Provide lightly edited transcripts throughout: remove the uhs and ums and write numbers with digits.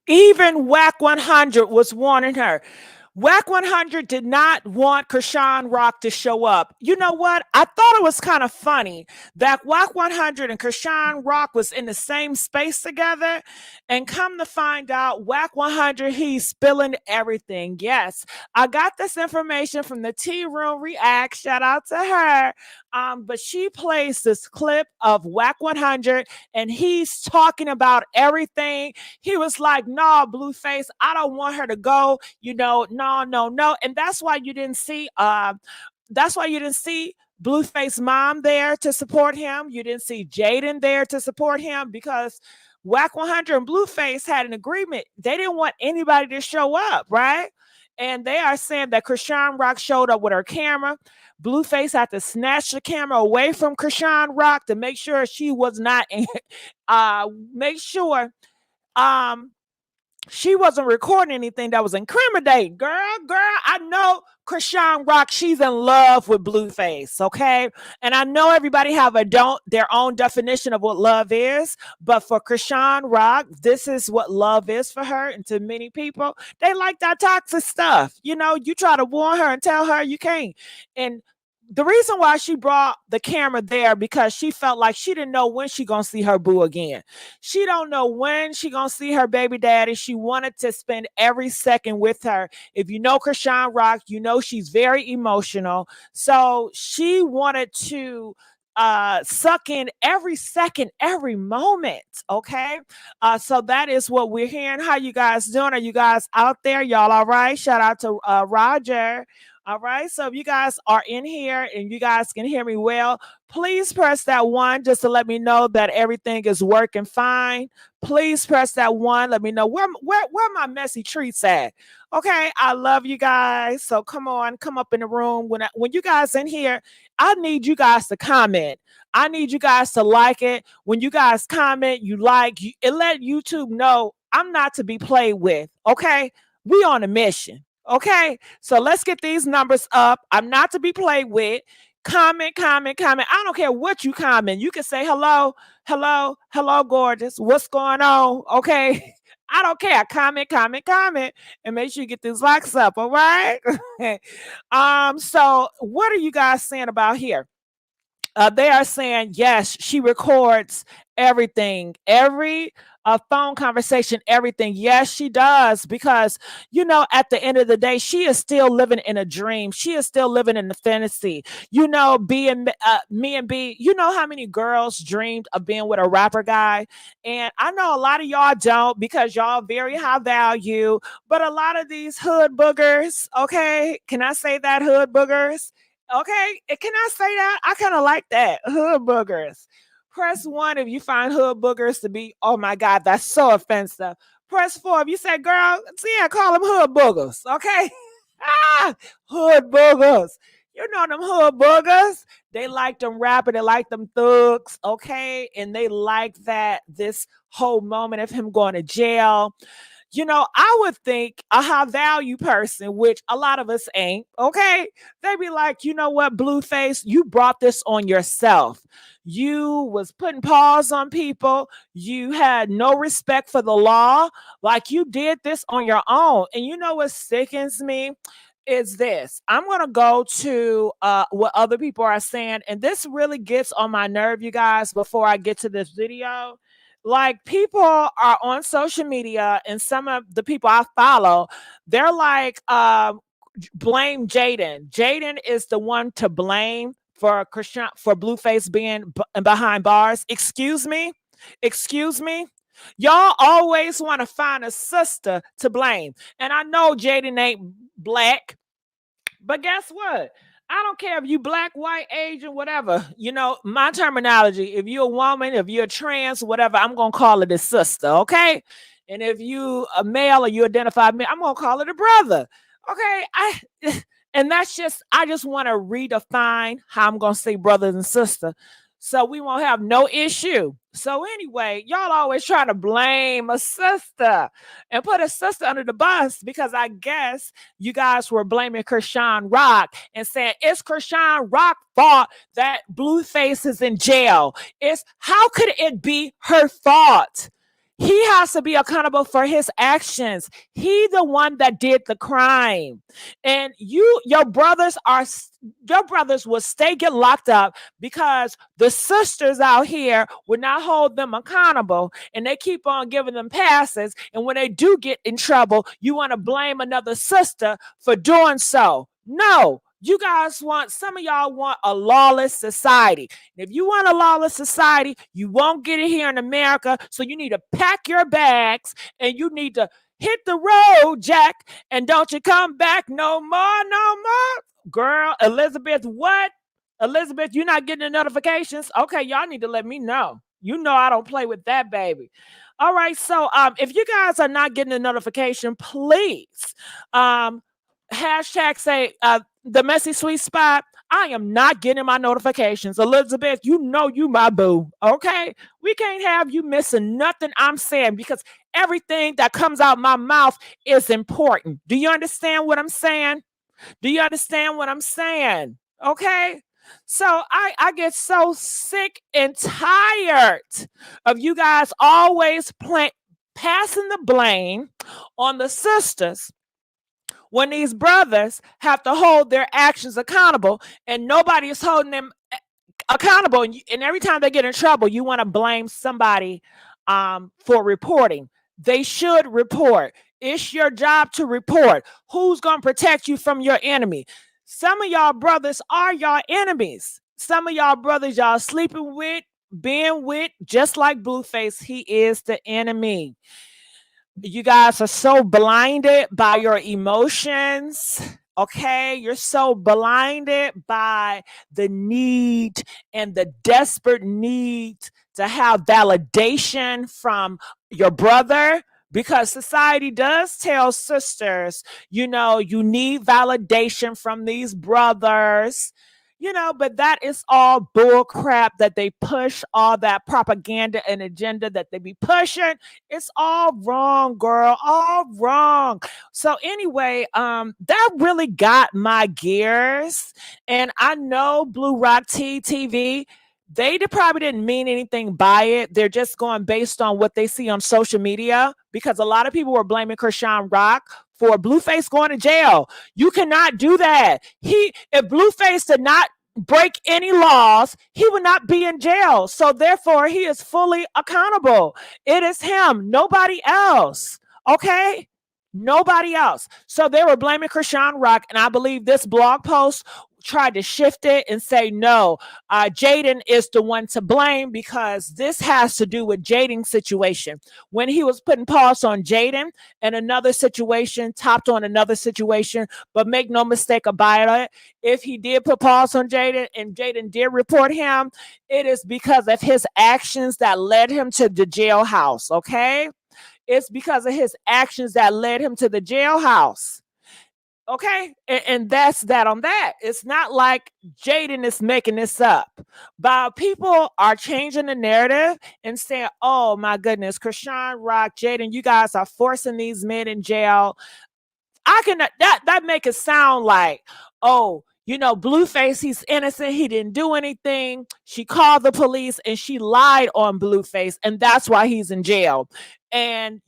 Even Wack 100 was warning her. Wack 100 did not want Chrisean Rock to show up. You know what? I thought it was kind of funny that Wack 100 and Chrisean Rock was in the same space together. And come to find out, Wack 100, he's spilling everything. Yes, I got this information from the Tea Room React. Shout out to her. But she plays this clip of Wack 100 and he's talking about everything. He was like, "Nah, Blueface, I don't want her to go. You know, no, no, no." And that's why you didn't see Blueface mom there to support him. You didn't see Jaidyn there to support him because Wack 100 and Blueface had an agreement. They didn't want anybody to show up, right? And they are saying that Chrisean Rock showed up with her camera. Blueface had to snatch the camera away from Chrisean Rock to make sure she was not, make sure um she wasn't recording anything that was incriminating. Girl, I know Chrisean Rock, she's in love with Blueface, okay? And I know everybody have their own definition of what love is, but for Chrisean Rock, this is what love is for her. And to many people, they like that toxic stuff. You know, you try to warn her and tell her you can't. And the reason why she brought the camera there because she felt like she didn't know when she gonna see her boo again. She don't know when she gonna see her baby daddy. She wanted to spend every second with her. If you know Chrisean Rock, you know she's very emotional. So she wanted to suck in every second, every moment. Okay. So that is what we're hearing. How you guys doing? Are you guys out there? Y'all all right? Shout out to Roger. All right. So if you guys are in here and you guys can hear me well, please press that one just to let me know that everything is working fine. Please press that one. Let me know where my messy treats at. Okay. I love you guys. So come on, come up in the room. When you guys in here, I need you guys to comment. I need you guys to like it. When you guys comment, it let YouTube know I'm not to be played with. Okay. We on a mission. Okay, so let's get these numbers up. I'm not to be played with. Comment. I don't care what you comment. You can say hello, gorgeous. What's going on? Okay. I don't care. Comment, and make sure you get these likes up. All right. So what are you guys saying about here? They are saying, yes, she records everything, every phone conversation, everything. Yes, she does. Because, at the end of the day, she is still living in a dream. She is still living in the fantasy. Me and B, you know how many girls dreamed of being with a rapper guy? And I know a lot of y'all don't because y'all very high value. But a lot of these hood boogers, okay, can I say that, hood boogers? Okay, can I say that? I kind of like that. Hood boogers. Press 1 if you find hood boogers to be, oh my God, that's so offensive. Press 4 if you say, girl, yeah, call them hood boogers. Okay. Hood boogers. You know them hood boogers. They like them rapping. They like them thugs. Okay. And they like this whole moment of him going to jail. I would think a high value person, which a lot of us ain't, okay? They be like, you know what, Blueface, you brought this on yourself. You was putting paws on people. You had no respect for the law. Like you did this on your own. And you know what sickens me? Is this. I'm going to go to what other people are saying. And this really gets on my nerve, you guys, before I get to this video. Like people are on social media and some of the people I follow, they're like, blame Jaidyn. Jaidyn is the one to blame for Blueface being behind bars. Excuse me. Y'all always want to find a sister to blame. And I know Jaidyn ain't black, but guess what? I don't care if you black, white, Asian, whatever. My terminology, if you're a woman, if you're trans, whatever, I'm going to call it a sister, okay? And if you a male or you identify male, I'm going to call it a brother, okay? And I just want to redefine how I'm going to say brothers and sister so we won't have no issue. So anyway, y'all always try to blame a sister and put a sister under the bus because I guess you guys were blaming Chrisean Rock and saying it's Chrisean Rock's fault that Blueface is in jail. How could it be her fault? He has to be accountable for his actions. He the one that did the crime. And your brothers will get locked up because the sisters out here would not hold them accountable, and they keep on giving them passes. And when they do get in trouble, you want to blame another sister for doing so. No, some of y'all want a lawless society. And if you want a lawless society, you won't get it here in America. So you need to pack your bags and you need to hit the road, Jack, and don't you come back no more, no more. Girl, Elizabeth, what? Elizabeth, you're not getting the notifications? Okay, y'all need to let me know. You know I don't play with that, baby. All right, so if you guys are not getting the notification, please hashtag say the messy sweet spot. I am not getting my notifications. Elizabeth, you know you my boo, okay? We can't have you missing nothing I'm saying because everything that comes out my mouth is important. Do you understand what I'm saying? Do you understand what I'm saying? Okay? So I get so sick and tired of you guys always passing the blame on the sisters when these brothers have to hold their actions accountable and nobody is holding them accountable. And every time they get in trouble, you want to blame somebody for reporting. They should report. It's your job to report. Who's going to protect you from your enemy? Some of y'all brothers are your enemies. Some of y'all brothers y'all sleeping with, being with, just like Blueface, he is the enemy. You guys are so blinded by your emotions. Okay, you're so blinded by the need and the desperate need to have validation from your brother, because society does tell sisters, you need validation from these brothers. But that is all bull crap that they push, all that propaganda and agenda that they be pushing. It's all wrong, girl, all wrong. So anyway, that really got my gears. And I know Blue Rock TV, they probably didn't mean anything by it. They're just going based on what they see on social media, because a lot of people were blaming Chrisean Rock for Blueface going to jail. You cannot do that. If Blueface did not break any laws, he would not be in jail. So therefore, he is fully accountable. It is him, nobody else. Okay? Nobody else. So they were blaming Chrisean Rock, and I believe this blog post tried to shift it and say, no, Jaidyn is the one to blame, because this has to do with Jaidyn's situation. When he was putting pause on Jaidyn, and another situation topped on another situation, but make no mistake about it, if he did put pause on Jaidyn and Jaidyn did report him, it is because of his actions that led him to the jailhouse, okay? It's because of his actions that led him to the jailhouse. Okay, and that's that on that. It's not like Jaidyn is making this up, but people are changing the narrative and saying, oh my goodness, Chrisean Rock, Jaidyn, you guys are forcing these men in jail. I can that make it sound like, oh, Blueface, he's innocent, he didn't do anything. She called the police and she lied on Blueface, and that's why he's in jail. And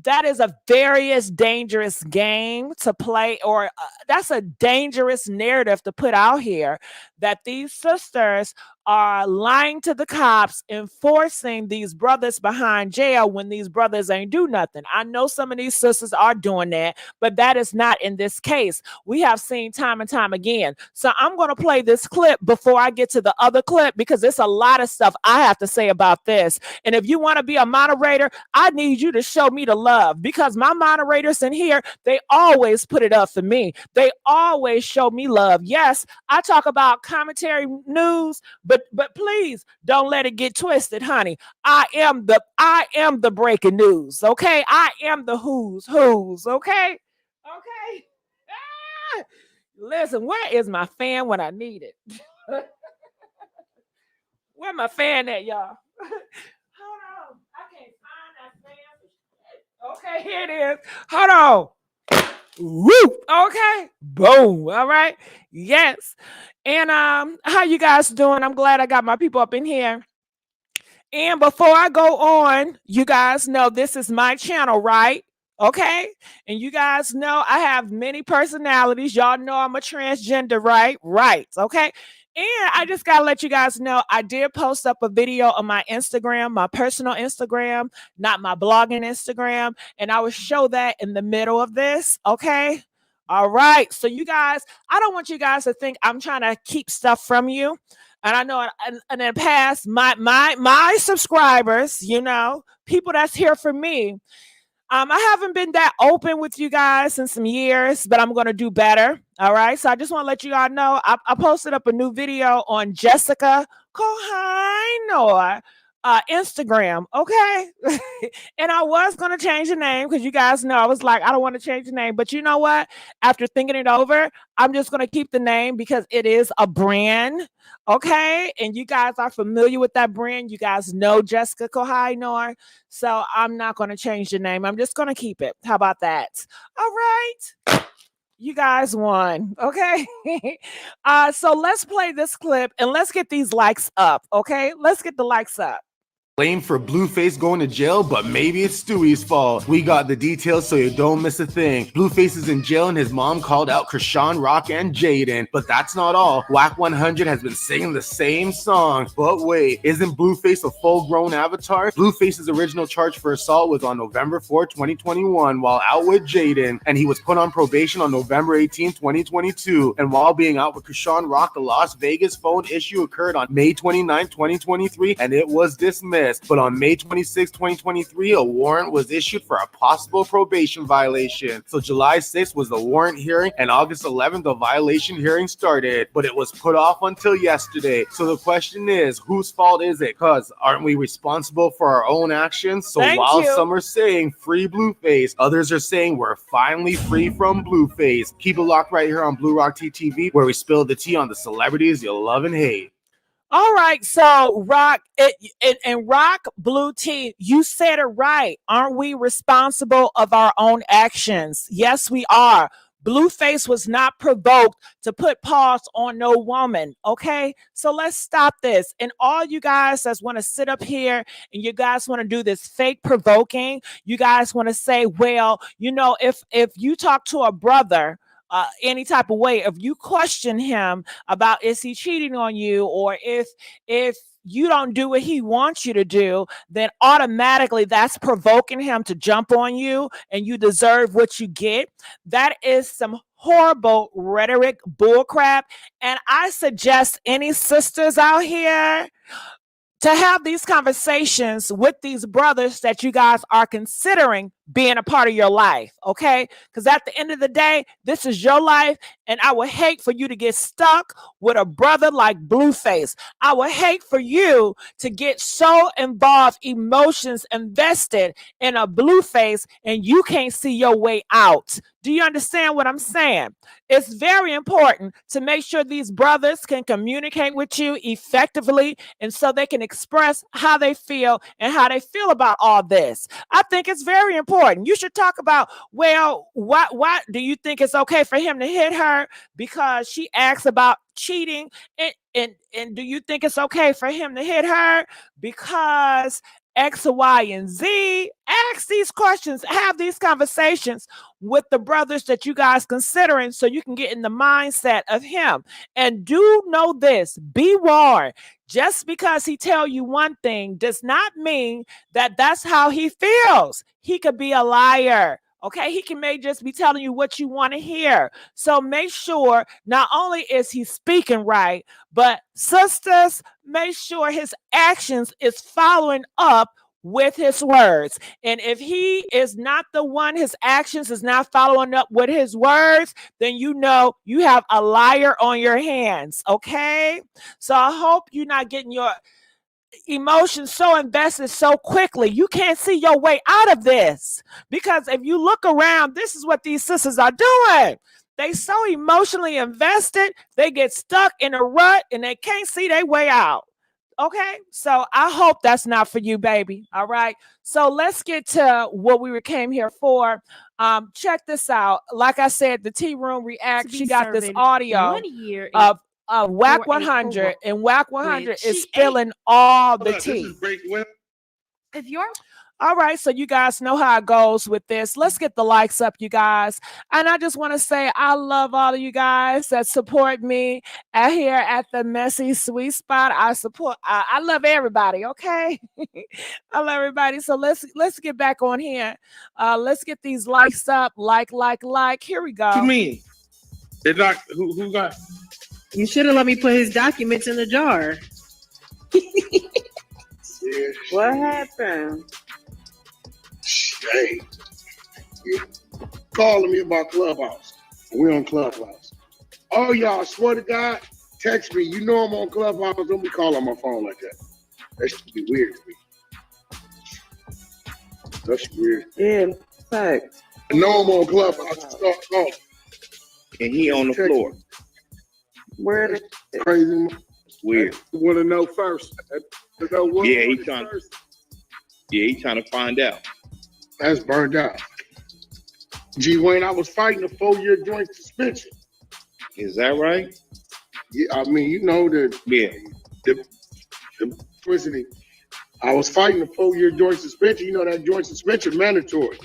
that is a very dangerous game to play, or that's a dangerous narrative to put out here, that these sisters are lying to the cops and forcing these brothers behind jail when these brothers ain't do nothing. I know some of these sisters are doing that, but that is not in this case. We have seen time and time again. So I'm going to play this clip before I get to the other clip, because there's a lot of stuff I have to say about this. And if you want to be a moderator, I need you to show me the love, because my moderators in here, they always put it up for me. They always show me love. Yes, I talk about commentary news, but please don't let it get twisted, honey. I am the breaking news, okay? I am the who's, okay? Okay? Ah! Listen, where is my fan when I need it? Where my fan at, y'all? Hold on. I can't find that fan. Okay, here it is. Hold on. Woo! Okay. Boom. All right. Yes. And how you guys doing? I'm glad I got my people up in here. And before I go on, you guys know this is my channel, right? Okay. And you guys know I have many personalities. Y'all know I'm a transgender, right? Right. Okay. And I just got to let you guys know I did post up a video on my Instagram, my personal Instagram, not my blogging Instagram. And I will show that in the middle of this. Okay. All right. So, you guys, I don't want you guys to think I'm trying to keep stuff from you. And I know in the past, my subscribers, you know, people that's here for me, I haven't been that open with you guys in some years, but I'm going to do better. All right. So I just want to let you all know I posted up a new video on Jessica Kohinoor Instagram. Okay. And I was going to change the name because you guys know I was like, I don't want to change the name. But you know what? After thinking it over, I'm just going to keep the name because it is a brand. Okay. And you guys are familiar with that brand. You guys know Jessica Kohinoor. So I'm not going to change the name. I'm just going to keep it. How about that? All right. You guys won. Okay. So let's play this clip and let's get these likes up. Okay. Let's get the likes up. Blame for Blueface going to jail, but maybe it's Stewie's fault. We got the details so you don't miss a thing. Blueface is in jail and his mom called out Chrisean Rock and Jaidyn. But that's not all. Wack 100 has been singing the same song. But wait, isn't Blueface a full-grown avatar? Blueface's original charge for assault was on November 4, 2021 while out with Jaidyn, and he was put on probation on November 18, 2022. And while being out with Chrisean Rock, the Las Vegas phone issue occurred on May 29, 2023, and it was dismissed. But on May 26, 2023, a warrant was issued for a possible probation violation. So July 6th was the warrant hearing, and August 11th, the violation hearing started. But it was put off until yesterday. So the question is, whose fault is it? Because aren't we responsible for our own actions? So while some are saying free Blueface, others are saying we're finally free from Blueface. Keep it locked right here on Blue Rock TV, where we spill the tea on the celebrities you love and hate. All right, so Rock and Rock Blue Tea, you said it right. Aren't we responsible of our own actions? Yes, we are. Blueface was not provoked to put paws on no woman. Okay, so let's stop this. And all you guys that want to sit up here and you guys want to do this fake provoking, you guys want to say, well, you know, if you talk to a brother any type of way, if you question him about is he cheating on you, or if you don't do what he wants you to do, then automatically that's provoking him to jump on you and you deserve what you get. That is some horrible rhetoric bullcrap. And I suggest any sisters out here to have these conversations with these brothers that you guys are considering being a part of your life, okay? Because at the end of the day, this is your life, and I would hate for you to get stuck with a brother like Blueface. I would hate for you to get so involved, emotions invested in a Blueface, and you can't see your way out. Do you understand what I'm saying? It's very important to make sure these brothers can communicate with you effectively, and so they can express how they feel and how they feel about all this. I think it's very important. You should talk about, well, why do you think it's okay for him to hit her because she asks about cheating, and do you think it's okay for him to hit her because X, Y, and Z? Ask these questions, have these conversations with the brothers that you guys considering so you can get in the mindset of him. And do know this, be warned. Just because he tell you one thing does not mean that that's how he feels. He could be a liar. Okay, he may just be telling you what you want to hear. So make sure not only is he speaking right, but sisters, make sure his actions is following up with his words. And if he is not the one, his actions is not following up with his words, then you know you have a liar on your hands. Okay, so I hope you're not getting your emotions so invested so quickly. You can't see your way out of this, because if you look around, this is what these sisters are doing. They so emotionally invested, they get stuck in a rut and they can't see their way out. Okay, so I hope that's not for you, baby. All right, so let's get to what we came here for. Check this out. Like I said, the Tea Room React, she got this audio of Wack For a 100, co-worker and Wack 100 with is she spilling all the This tea. is great. Well, if you're All right, so you guys know how it goes with this. Let's get the likes up, you guys. And I just want to say I love all of you guys that support me here at the Messy Sweet Spot. I love everybody, okay? I love everybody. So let's get back on here. Let's get these likes up. Like. Here we go. what you mean? They're not who got You should have let me put his documents in the jar. Yeah, What happened? hey, you calling me about Clubhouse. We on Clubhouse. Oh, y'all, swear to God, text me. You know I'm on Clubhouse. Don't be calling my phone like that. That should be weird to me. That's weird. Yeah, facts. I know I'm on Clubhouse. Start calling. And he on the floor. Where the Crazy. Weird. You want to know first? To know what Yeah, he was trying- first? Yeah, he trying to find out. That's burned out. G. Wayne, I was fighting a 4-year joint suspension. Is that right? Yeah, I mean, you know the Yeah. electricity. I was fighting a 4-year joint suspension. You know that joint suspension mandatory.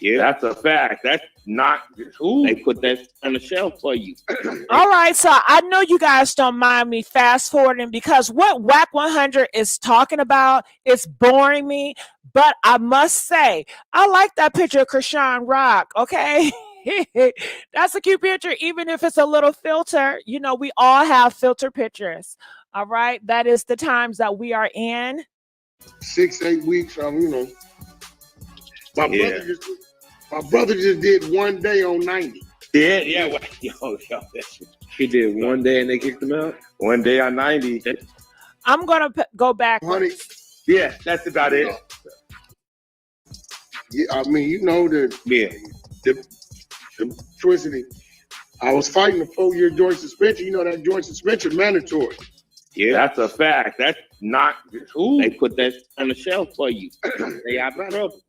Yeah. That's a fact. That's not who. They put that on the shelf for you. All right, so I know you guys don't mind me fast forwarding because what Wack 100 is talking about is boring me, but I must say, I like that picture of Chrisean Rock, okay? That's a cute picture, even if it's a little filter. You know, we all have filter pictures, all right? That is the times that we are in. 6-8 weeks. You know, my Yeah. brother just did 1 day on 90. Yeah. Well, yo, he did one day and they kicked him out. One day on 90. I'm going to go back. Honey, Yeah, that's about it. yeah, I mean, you know the Yeah. electricity. I was fighting a 4-year joint suspension. You know that joint suspension mandatory. Yeah. That's a fact. That's not who. They put that on the shelf for you. They out of trouble.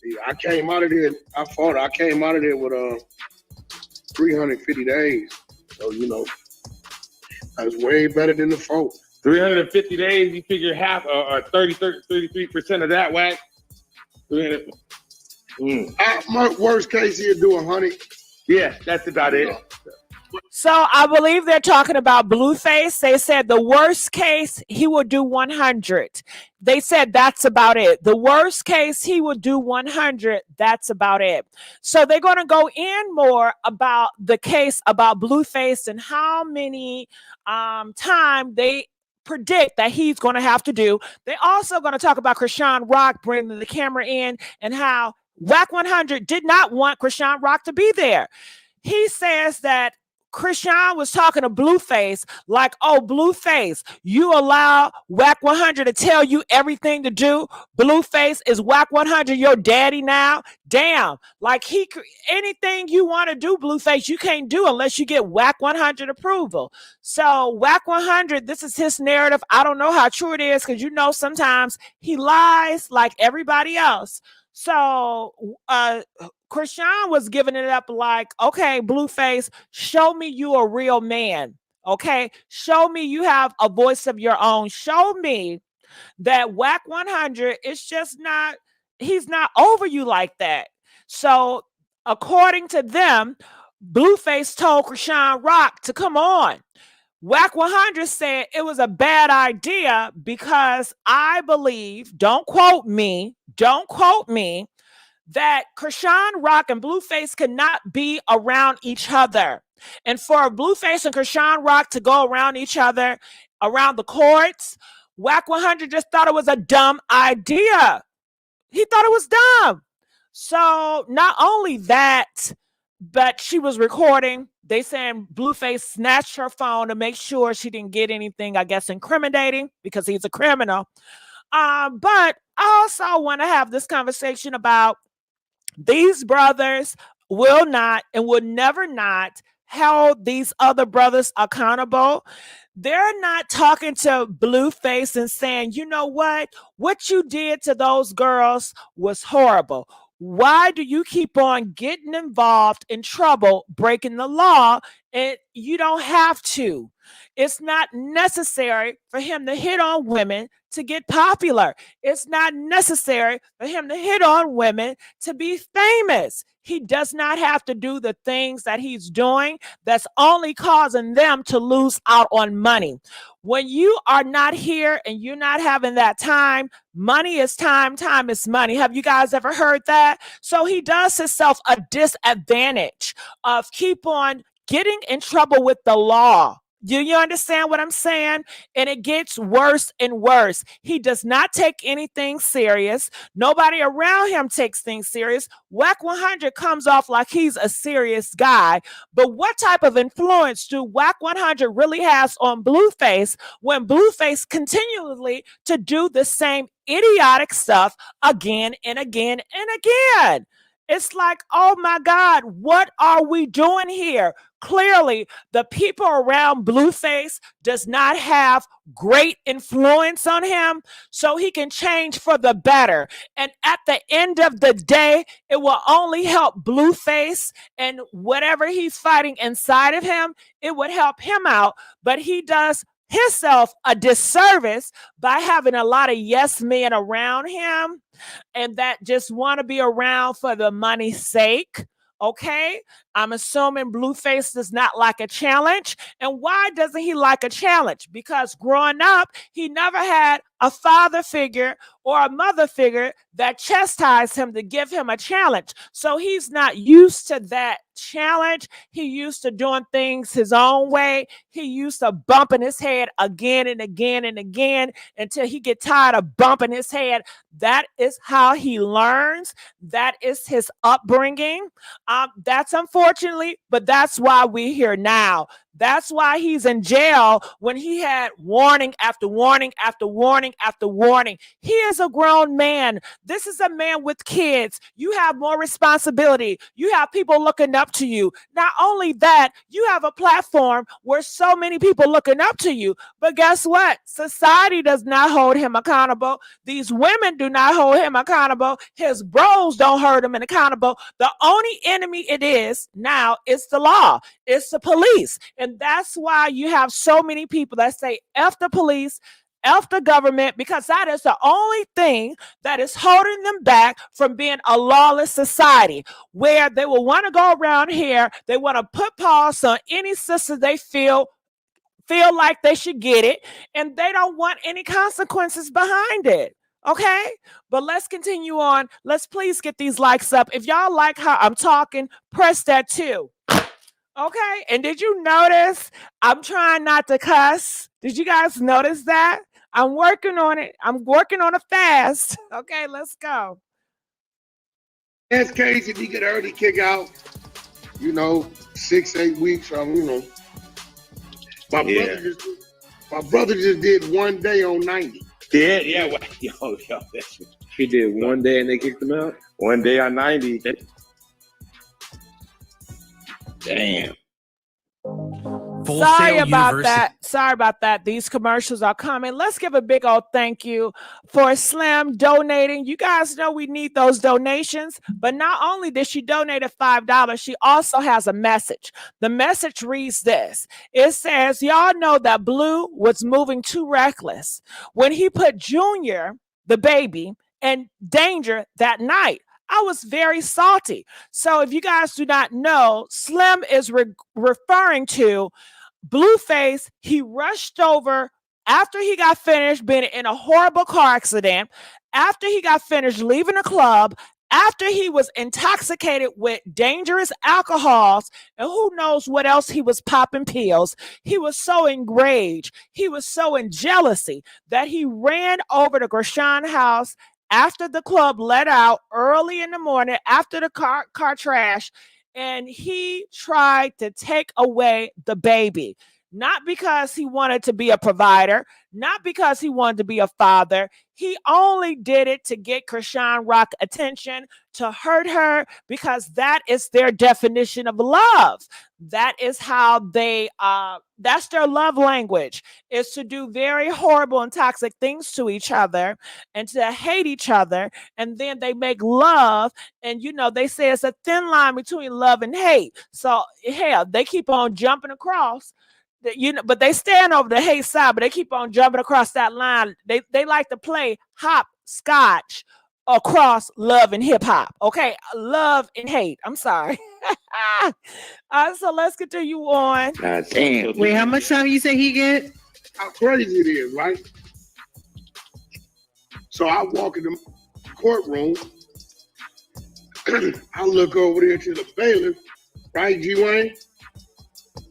Yeah, I came out of there. I came out of there with 350 days. So you know, that's way better than the 4. 350 days, you figure half or 33% of that, Wack. 300. My worst case, he'll do 100. Yeah, that's about it. So I believe they're talking about Blueface. They said the worst case, he will do 100. They said that's about it. The worst case, he will do 100. That's about it. So they're going to go in more about the case about Blueface and how many time they predict that he's going to have to do. They're also going to talk about Chrisean Rock bringing the camera in and how Wack 100 did not want Chrisean Rock to be there. He says that Chrisean was talking to Blueface like, oh, Blueface, you allow Wack 100 to tell you everything to do. Blueface, is Wack 100 your daddy now? Damn, like anything you want to do, Blueface, you can't do unless you get Wack 100 approval. So Wack 100, this is his narrative. I don't know how true it is because you know sometimes he lies like everybody else. So Chrisean was giving it up like, okay, Blueface, show me you a real man. Okay, show me you have a voice of your own. Show me that Wack 100 is just not, he's not over you like that. So according to them, Blueface told Chrisean Rock to come on. Wack 100 said it was a bad idea because I believe, don't quote me, that Chrisean Rock and Blueface cannot be around each other. And for Blueface and Chrisean Rock to go around each other, around the courts, Wack 100 just thought it was a dumb idea. He thought it was dumb. So not only that, but she was recording. They saying Blueface snatched her phone to make sure she didn't get anything, I guess, incriminating because he's a criminal. But I also want to have this conversation about these brothers will not and will never not hold these other brothers accountable. They're not talking to Blueface and saying, you know what you did to those girls was horrible. Why do you keep on getting involved in trouble, breaking the law, and you don't have to? It's not necessary for him to hit on women to get popular. It's not necessary for him to hit on women to be famous. He does not have to do the things that he's doing that's only causing them to lose out on money. When you are not here and you're not having that time, money is time, time is money. Have you guys ever heard that? So he does himself a disadvantage of keep on getting in trouble with the law. Do you understand what I'm saying? And it gets worse and worse. He does not take anything serious. Nobody around him takes things serious. Wack 100 comes off like he's a serious guy. But what type of influence do Wack 100 really has on Blueface when Blueface continually to do the same idiotic stuff again and again and again? It's like, oh my God, what are we doing here? Clearly, the people around Blueface does not have great influence on him, so he can change for the better. And at the end of the day, it will only help Blueface and whatever he's fighting inside of him, it would help him out. But he does himself a disservice by having a lot of yes men around him and that just want to be around for the money's sake. Okay, I'm assuming Blueface does not like a challenge. And why doesn't he like a challenge? Because growing up, he never had a father figure or a mother figure that chastised him to give him a challenge. So he's not used to that challenge. He used to doing things his own way. He used to bumping his head again and again and again until he get tired of bumping his head. That is how he learns. That is his upbringing. That's unfortunately, but that's why we're here now. That's why he's in jail when he had warning after warning after warning after warning. He is a grown man. This is a man with kids. You have more responsibility. You have people looking up to you. Not only that, you have a platform where so many people looking up to you. But guess what? Society does not hold him accountable. These women do not hold him accountable. His bros don't hold him accountable. The only enemy it is now is the law. It's the police. And that's why you have so many people that say F the police, F the government, because that is the only thing that is holding them back from being a lawless society where they will want to go around here. They want to put paws on any sister they feel like they should get it, and they don't want any consequences behind it. Okay, but let's continue on. Let's please get these likes up. If y'all like how I'm talking, press that too. Okay, and did you notice I'm trying not to cuss? Did you guys notice that? I'm working on it. I'm working on a fast. Okay, let's go. That's crazy if he get early kick out, 6-8 weeks from, My brother just did 1 day on 90. Yeah. Yo, he did 1 day and they kicked him out. 1 day on 90. Damn. Sorry about that. These commercials are coming. Let's give a big old thank you for Slim donating. You guys know we need those donations, but not only did she donate $5, she also has a message. The message reads this. It says, y'all know that Blue was moving too reckless when he put Junior, the baby, in danger that night. I was very salty. So if you guys do not know, Slim is referring to Blueface. He rushed over after he got finished being in a horrible car accident, after he got finished leaving the club, after he was intoxicated with dangerous alcohols, and who knows what else he was popping pills. He was so enraged. He was so in jealousy that he ran over to Chrisean house after the club let out early in the morning, after the car trash, and he tried to take away the baby. Not because he wanted to be a provider, not because he wanted to be a father. He only did it to get Chrisean Rock attention, to hurt her, because that is their definition of love. That is how that's their love language, is to do very horrible and toxic things to each other and to hate each other. And then they make love. And, they say it's a thin line between love and hate. So, hell, they keep on jumping across. but they stand over the hate side, but they keep on jumping across that line. They like to play hopscotch across love and hip hop. Okay, love and hate. I'm sorry. So let's continue on. God damn. Wait, how much time you say he get? How crazy it is, right? So I walk in the courtroom. I look over there to the bailiff, right, G Wayne?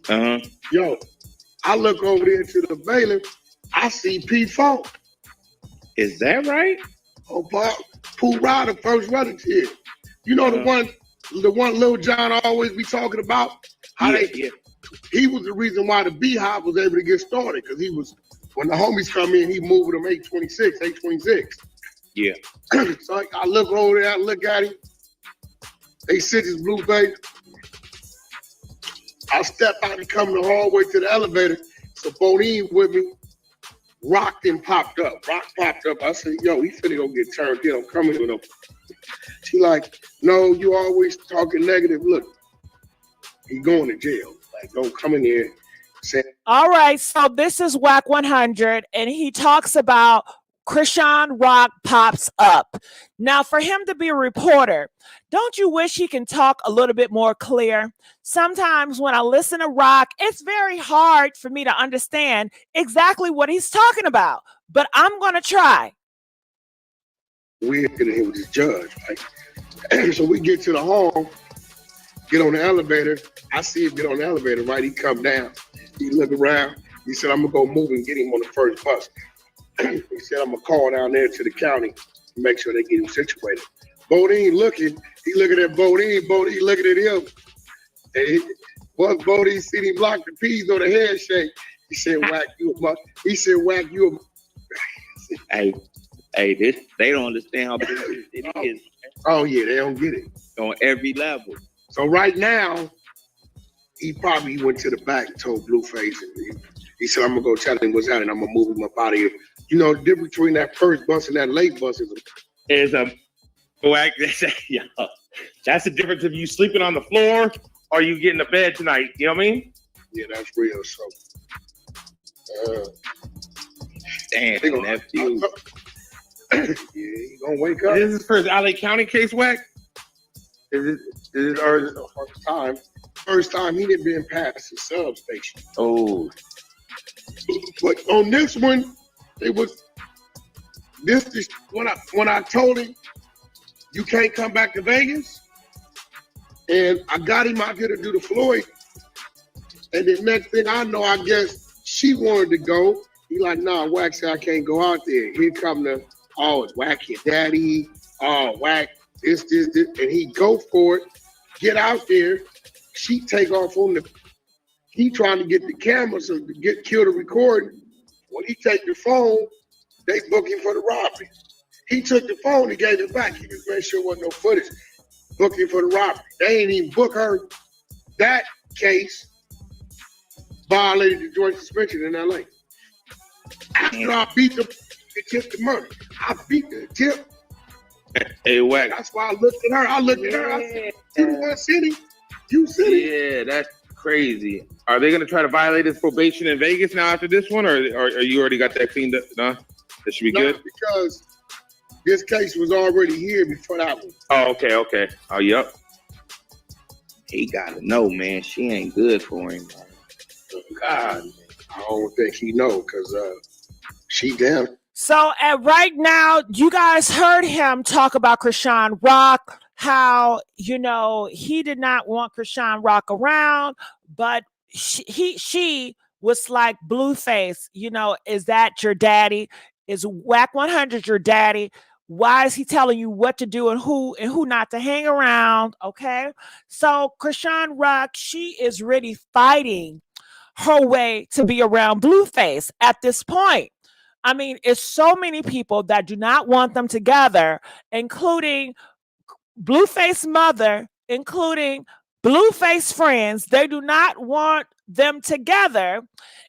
Uh-huh. Yo, I look over there to the bailiff. I see Pete Funk. Is that right? Oh, Bob, Pooh Ryder, first relative. You know the one Lil John always be talking about? How he was the reason why the Beehive was able to get started, because he was, when the homies come in, he moved them 826. Yeah. So I look over there, I look at him. They sit his Blueface. I step out and come the hallway to the elevator. So Bodine with me. Rock then popped up. Rock popped up. I said, yo, he finna go get turned in. I'm coming with him. She like, no, you always talking negative. Look, he going to jail. Like, don't come in here saying. All right, so this is Wack 100, and he talks about Chrisean Rock pops up. Now, for him to be a reporter, don't you wish he can talk a little bit more clear? Sometimes when I listen to Rock, it's very hard for me to understand exactly what he's talking about, but I'm going to try. We're gonna hit with this judge, right? So we get to the hall, get on the elevator. I see him get on the elevator, right? He come down. He look around. He said, I'm gonna go move and get him on the first bus. He said, I'm gonna call down there to the county to make sure they get him situated. Bodine looking, he looking at Bodine looking at him. And once Bodine seen him block the peas on the handshake, he said, Wack, you a muck. He said, Wack, you a Hey, they don't understand how big it is. Oh yeah, they don't get it. On every level. So right now, he probably went to the back and told Blueface, and he said, I'm gonna go tell him what's happening. I'm gonna move him up out of here. You know, the difference between that first bus and that late bus is a Wack. Yeah, that's the difference of you sleeping on the floor or you getting to bed tonight. You know what I mean? Yeah, that's real. So, damn, nephew. Yeah, he gonna wake up. This is for the LA County case, Wack? Is it or the first time he didn't been past the substation. Oh. But on this one, it was this when I told him you can't come back to Vegas, and I got him out here to do the Floyd, and the next thing I know, I guess she wanted to go. He like, nah, Wack said I can't go out there. Here come the it's Wack your daddy. Oh, Wack this, and he go for it. Get out there. She take off on he trying to get the camera so to kill the recording. When he take the phone, they book him for the robbery. He took the phone and gave it back. He just made sure there wasn't no footage. Book him for the robbery. They ain't even book her. That case violated the joint suspension in LA. After I beat the attempt to murder, I beat the attempt. Hey, Wack. That's why I looked at her. I said, you the one city. You city. Yeah, that's crazy. Are they going to try to violate his probation in Vegas now after this one, or you already got that cleaned up? No? That should be good? Because this case was already here before that one. Oh, okay. Oh, yep. He got to know, man. She ain't good for him. God, I don't think he know, because she down. So right now, you guys heard him talk about Chrisean Rock, how, he did not want Chrisean Rock around, but she was like, Blueface, is that your daddy? Is Wack 100 your daddy? Why is he telling you what to do and who not to hang around? Okay. So Chrisean Rock, she is really fighting her way to be around Blueface at this point. I mean, it's so many people that do not want them together, including Blueface mother, including Blueface friends. They do not want them together.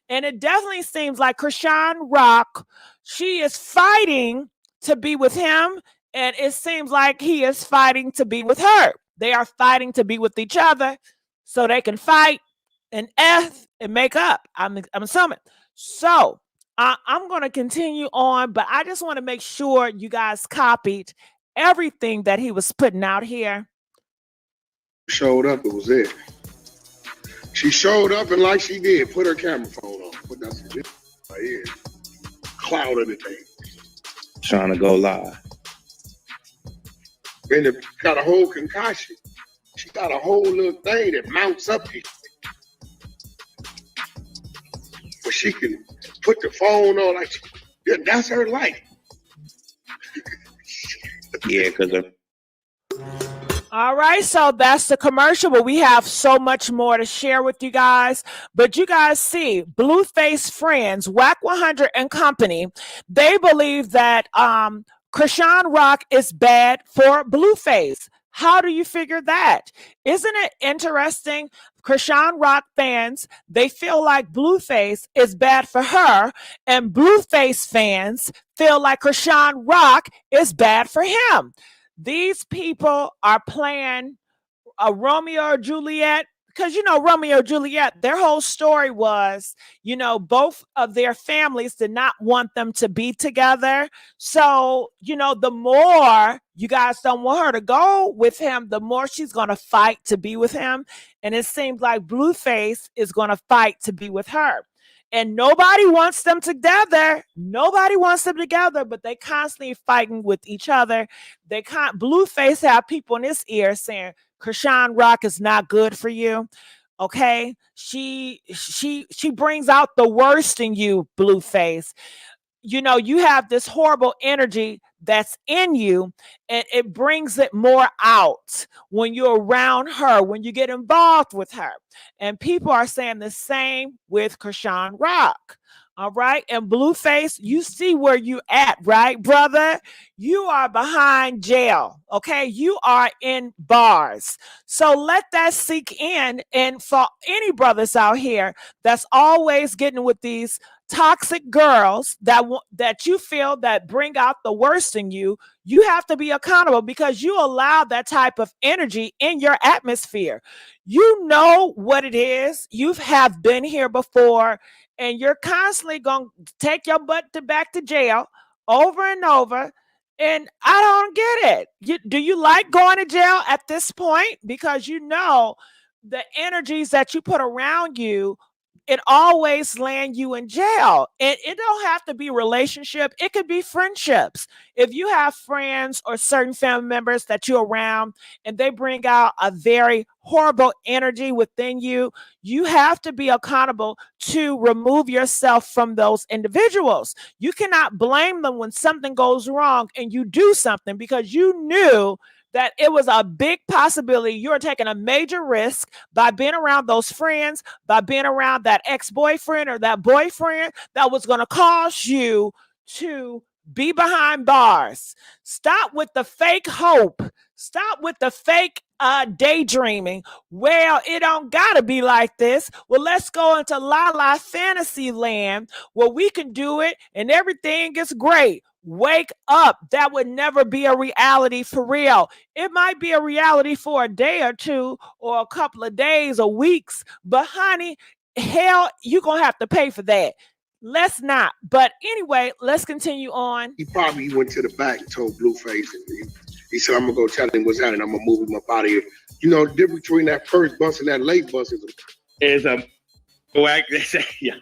And it definitely seems like Chrisean Rock, she is fighting to be with him. And it seems like he is fighting to be with her. They are fighting to be with each other so they can fight and F and make up. I'm assuming. So I'm going to continue on, but I just want to make sure you guys copied everything that he was putting out here. Showed up, it was it. She showed up and like she did, put her camera phone on. Put that shit right here. Cloud of the day. Trying to go live. And it got a whole concoction. She got a whole little thing that mounts up here. But she can put the phone on like that's her life. Yeah, because of. All right, so that's the commercial, but we have so much more to share with you guys. But you guys see, Blueface friends, Wack 100 and company, they believe that Chrisean Rock is bad for Blueface. How do you figure that? Isn't it interesting? Chrisean Rock fans, they feel like Blueface is bad for her, and Blueface fans feel like Chrisean Rock is bad for him. These people are playing a Romeo or Juliet, because, you know, Romeo and Juliet, their whole story was, you know, both of their families did not want them to be together. So, you know, the more you guys don't want her to go with him, the more she's going to fight to be with him. And it seems like Blueface is going to fight to be with her. And nobody wants them together. Nobody wants them together, but they constantly fighting with each other. Blueface have people in his ear saying, Chrisean Rock is not good for you. Okay. She brings out the worst in you, Blueface. You know, you have this horrible energy that's in you, and it brings it more out when you're around her, when you get involved with her. And people are saying the same with Chrisean Rock. All right. And Blueface, you see where you at, right, brother? You are behind jail. Okay. You are in bars. So let that sink in. And for any brothers out here that's always getting with these toxic girls that you feel that bring out the worst in you, you have to be accountable, because you allow that type of energy in your atmosphere. You know what it is. You have been here before, and you're constantly going to take your butt back to jail over and over. And I don't get it. Do you like going to jail at this point? Because you know the energies that you put around you, it always land you in jail. And it don't have to be relationship. It could be friendships. If you have friends or certain family members that you're around and they bring out a very horrible energy within you, you have to be accountable to remove yourself from those individuals. You cannot blame them when something goes wrong and you do something, because you knew that it was a big possibility. You're taking a major risk by being around those friends, by being around that ex-boyfriend or that boyfriend that was going to cause you to be behind bars. Stop with the fake hope. Stop with the fake daydreaming. Well, it don't gotta be like this. Well, let's go into La fantasy land where we can do it and everything is great. Wake up. That would never be a reality for real. It might be a reality for a day or two or a couple of days or weeks, but honey, hell, you're gonna have to pay for that. Let's not. But anyway, let's continue on. He probably went to the back and told Blueface, and he said, I'm gonna go tell him what's happening. I'm gonna move him up out of here. You know, the difference between that first bus and that late bus is a Wack. Yeah,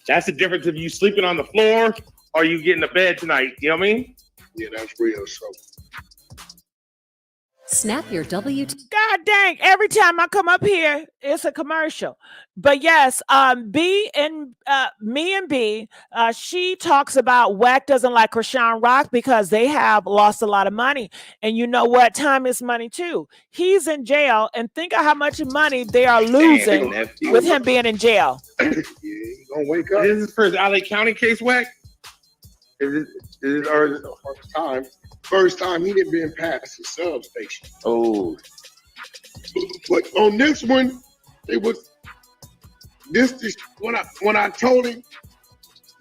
that's the difference of you sleeping on the floor or you getting to bed tonight. You know what I mean? Yeah, that's real. So snap your W. God dang, every time I come up here, it's a commercial. But yes, B, she talks about Wack doesn't like Chrisean Rock because they have lost a lot of money. And you know what? Time is money too. He's in jail, and think of how much money they are losing with him being in jail. Yeah, he's gonna wake up. This is for his LA County case, Wack? Is it or First time he didn't been past the substation. Oh. But on this one, it was this when I told him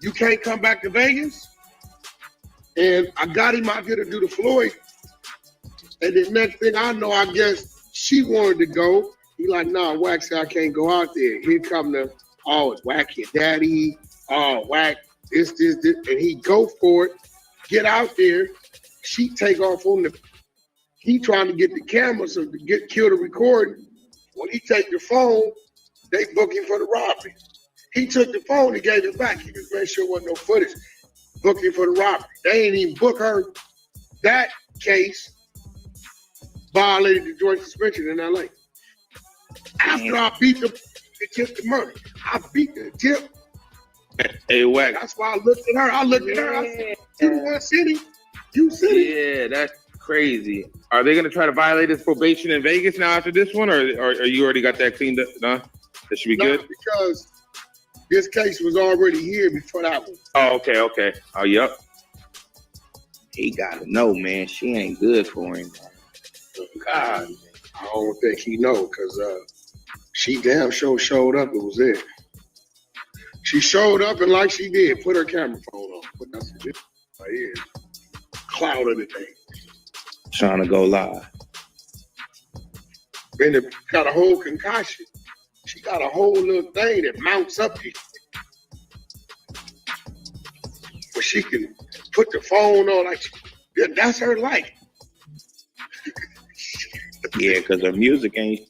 you can't come back to Vegas, and I got him out here to do the Floyd. And the next thing I know, I guess she wanted to go. He like, nah, Wack said I can't go out there. Here come the, oh, it's Wack your daddy. Oh, Wack, this. And he go for it, get out there. She take off on the, he trying to get the camera so to kill the recording. When he take the phone, they book him for the robbery. He took the phone and gave it back. He just made sure there wasn't no footage. Booked him for the robbery. They ain't even book her. That case violated the joint suspension in LA. After I beat the attempted murder, I beat the attempt. Hey, Wack. That's why I looked at her. I said, you want city? You city? Yeah, that's crazy. Are they gonna try to violate his probation in Vegas now after this one, or you already got that cleaned up? No, that should be good. Because this case was already here before that one. Oh, okay. Oh, yep. He gotta know, man. She ain't good for him. God, I don't think he know, because she damn sure showed up. It was it. She showed up and like she did, put her camera phone on. But that's it. Right here. Cloud of the thing. Trying to go live. Then it got a whole concoction. She got a whole little thing that mounts up here. Where she can put the phone on like, that's her life. Yeah, because her music ain't.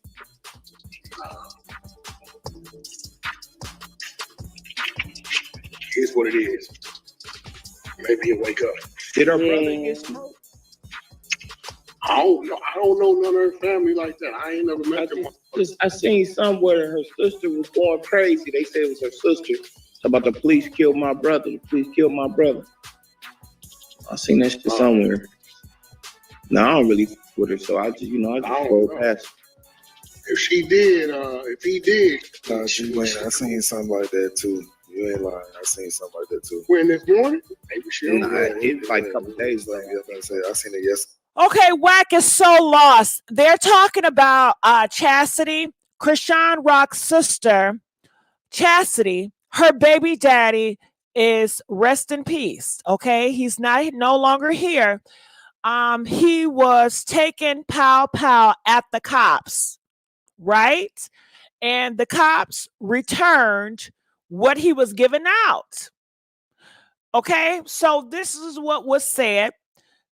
Here's what it is. Maybe he'll wake up. Did her brother get smoked? I don't know none of her family like that. I ain't never met them. I seen somewhere her sister was going crazy. They said it was her sister. About the police killed my brother. The police killed my brother. I seen that shit somewhere. No, I don't really with her, so I just roll past. If she did, if he did. Nah, she went. I seen something like that too. You ain't lying. I seen something like that too. When this morning? Maybe she Nah, it like a couple days later. I seen it yesterday. Okay, Wack is so lost. They're talking about Chastity, Chrisean Rock's sister, Chastity. Her baby daddy is rest in peace. Okay, he's no longer here. He was taken pow at the cops, right? And the cops returned what he was given out. Okay, so this is what was said,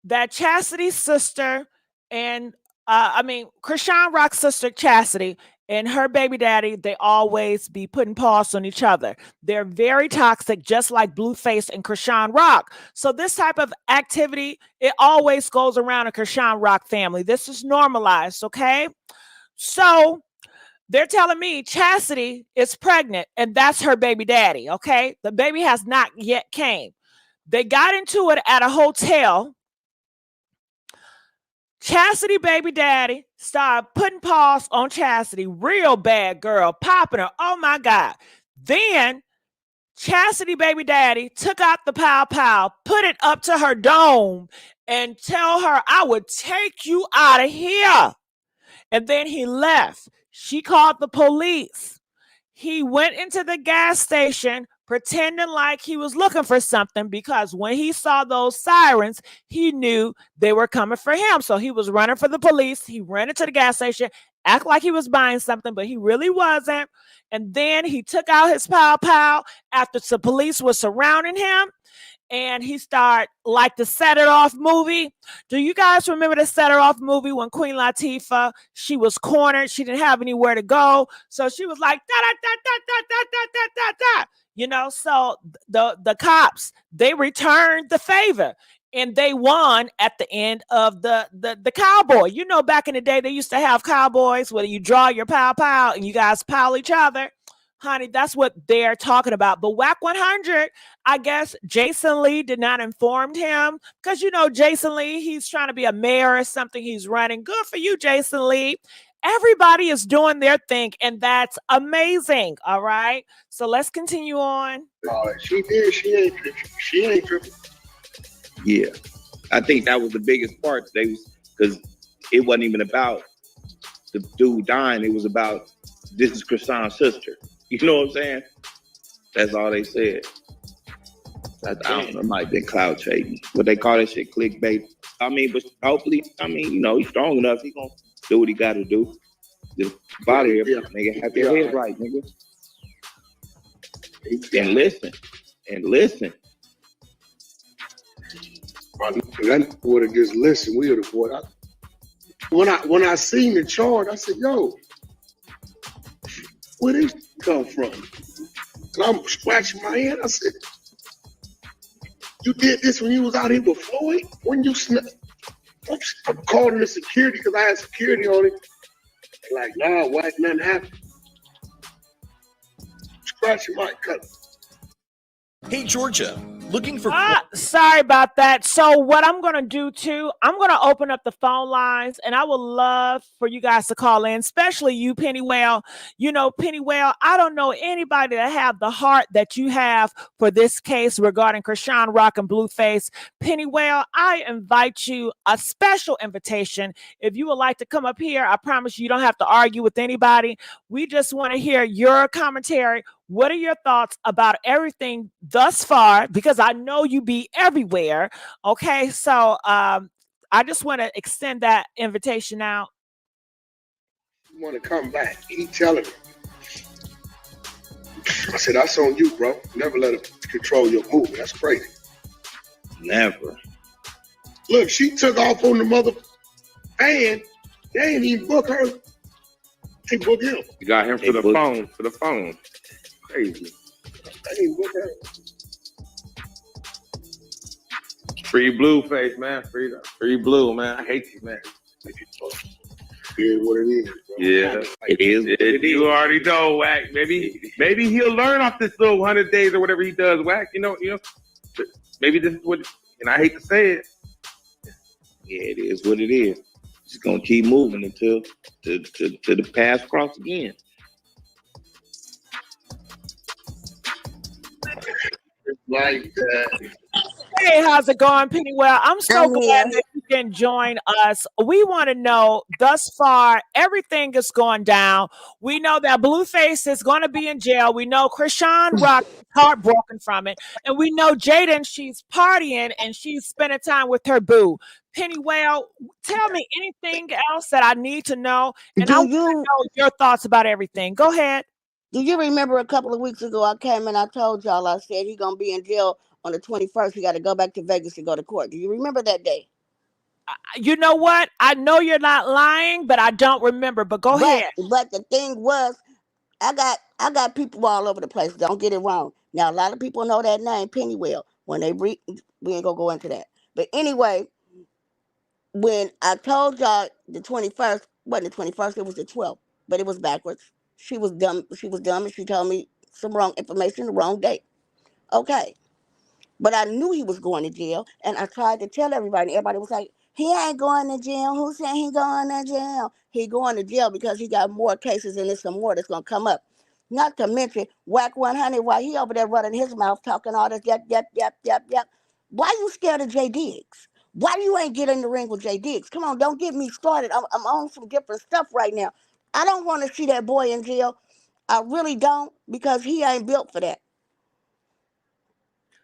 that Chastity's sister and Chrisean Rock's sister Chastity and her baby daddy, they always be putting paws on each other. They're very toxic, just like Blueface and Chrisean Rock. So this type of activity, it always goes around a Chrisean Rock family. This is normalized, okay? So they're telling me Chastity is pregnant, and that's her baby daddy, okay? The baby has not yet came. They got into it at a hotel. Chastity baby daddy started putting paws on Chastity. Real bad girl, popping her. Oh my God. Then Chastity baby daddy took out the pow, put it up to her dome and tell her, I would take you out of here. And then he left. She called the police. He went into the gas station pretending like he was looking for something, because when he saw those sirens, he knew they were coming for him. So he was running for the police. He ran into the gas station, act like he was buying something, but he really wasn't. And then he took out his pow after the police was surrounding him. And he started like the Set It Off movie. Do you guys remember the Set It Off movie when Queen Latifah, she was cornered, she didn't have anywhere to go, so she was like da. You know, so the cops, they returned the favor and they won at the end of the cowboy. You know, back in the day, they used to have cowboys where you draw your pow and you guys pal each other. Honey, that's what they're talking about. But Wack 100, I guess Jason Lee did not inform him, because, you know, Jason Lee, he's trying to be a mayor or something. He's running. Good for you, Jason Lee. Everybody is doing their thing, and that's amazing. All right. So let's continue on. She did. She ain't tripping. Yeah. I think that was the biggest part. Because it wasn't even about the dude dying. It was about, this is Chrisean's sister. You know what I'm saying? That's all they said. I don't know, it might have been cloud trading. What they call that shit, clickbait. I mean, but hopefully, you know, he's strong enough. He's going to do what he got to do. Just body, Yeah. nigga, have your head right, nigga. And listen. That would have just listened. We would have bought. When I seen the chart, I said, "Yo, where this come from?" And I'm scratching my head. I said, "You did this when you was out here with Floyd? When you I'm calling the security because I had security on it. Like, nah, Wack, nothing happened. Scratching my cut." Hey, Georgia, looking for... Sorry about that. So what I'm going to do too, I'm going to open up the phone lines, and I would love for you guys to call in, especially you, Pennywell. You know, Pennywell, I don't know anybody that have the heart that you have for this case regarding Chrisean Rock and Blueface. Pennywell, I invite you a special invitation. If you would like to come up here, I promise you don't have to argue with anybody. We just want to hear your commentary. What are your thoughts about everything thus far? Because I know you be everywhere. Okay, so I just want to extend that invitation out. You want to come back? He telling me. I said, "That's on you, bro. Never let him control your movement. That's crazy." Never. Look, she took off on the mother fan. They ain't even book her. They book him. You got him for the phone. Crazy. They ain't book her. Free Blueface, man. Free Blue, man. I hate you, man. It is what it is, bro. Yeah. It is what it is. You already know, Wack. Maybe he'll learn off this little 100 days or whatever he does, Wack. You know. Maybe this is what, and I hate to say it. Yeah, it is what it is. Just gonna keep moving until to the paths cross again. Like that. Hey, how's it going, Pennywell? I'm so glad that you can join us. We want to know, thus far, everything is going down. We know that Blueface is going to be in jail. We know Chrisean Rock is heartbroken from it. And we know Jaidyn, she's partying and she's spending time with her boo. Pennywell, tell me anything else that I need to know. And I want to know your thoughts about everything. Go ahead. Do you remember a couple of weeks ago I came and I told y'all, I said he's going to be in jail on the 21st. He got to go back to Vegas to go to court. Do you remember that day? You know what? I know you're not lying, but I don't remember. But go ahead. But the thing was, I got people all over the place. Don't get it wrong. Now, a lot of people know that name, Pennywell. When they we ain't going to go into that. But anyway, when I told y'all the 21st, wasn't the 21st, it was the 12th, but it was backwards. She was dumb. She was dumb, and she told me some wrong information the wrong day. Okay. But I knew he was going to jail, and I tried to tell everybody. Everybody was like, he ain't going to jail. Who said he going to jail? He going to jail because he got more cases, and there's some more that's going to come up. Not to mention, Wack 100, while he over there running his mouth, talking all this, yep. Why you scared of Jay Diggs? Why you ain't get in the ring with Jay Diggs? Come on, don't get me started. I'm on some different stuff right now. I don't want to see that boy in jail. I really don't, because he ain't built for that.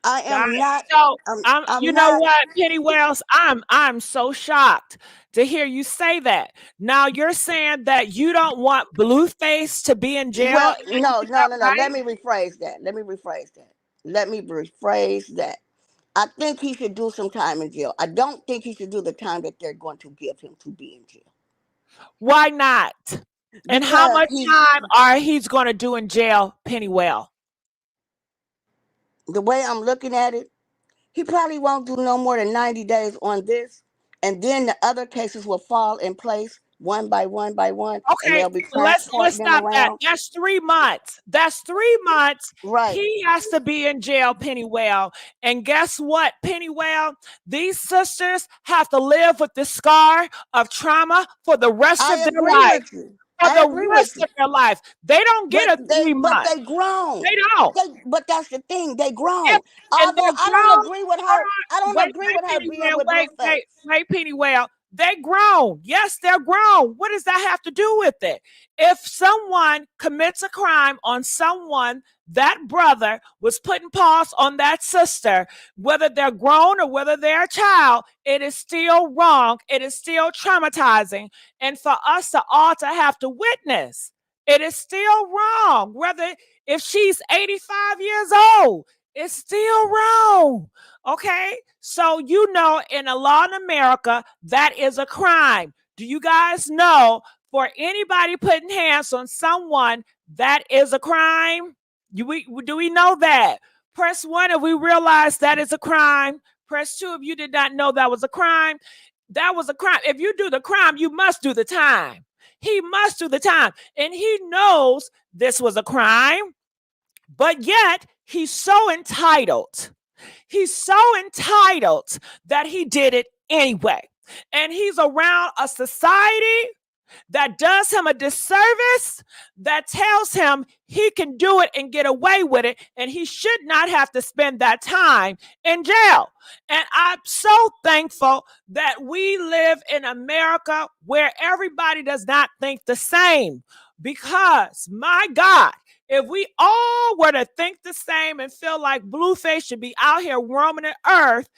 I am not. So, you know what, Pennywell? I'm so shocked to hear you say that. Now you're saying that you don't want Blueface to be in jail. Well, no. Right? Let me rephrase that. I think he should do some time in jail. I don't think he should do the time that they're going to give him to be in jail. Why not? And how much time he's going to do in jail, Pennywell? The way I'm looking at it, he probably won't do no more than 90 days on this, and then the other cases will fall in place one by one. Okay, let's stop that. That's 3 months. That's 3 months. Right. He has to be in jail, Pennywell. And guess what, Pennywell? These sisters have to live with the scar of trauma for the rest of their life. For the rest of their life. They don't get 3 months. But they grown. They don't. But that's the thing. They grown. Although I don't agree with her. I don't agree with her being with Blueface. Wait, Pennywell. They grown. Yes, they're grown. What does that have to do with it? If someone commits a crime on someone, that brother was putting paws on that sister, whether they're grown or whether they're a child, it is still wrong. It is still traumatizing. And for us to all to have to witness, it is still wrong. Whether if she's 85 years old, it's still wrong. Okay? So, you know, in a law in America, that is a crime. Do you guys know for anybody putting hands on someone, that is a crime? Do we know that? Press 1 if we realize that is a crime. Press 2 if you did not know that was a crime. That was a crime. If you do the crime, you must do the time. He must do the time. And he knows this was a crime, but yet he's so entitled. He's so entitled that he did it anyway. And he's around a society that does him a disservice, that tells him he can do it and get away with it, and he should not have to spend that time in jail. And I'm so thankful that we live in America where everybody does not think the same, because, my God, if we all were to think the same and feel like Blueface should be out here roaming the earth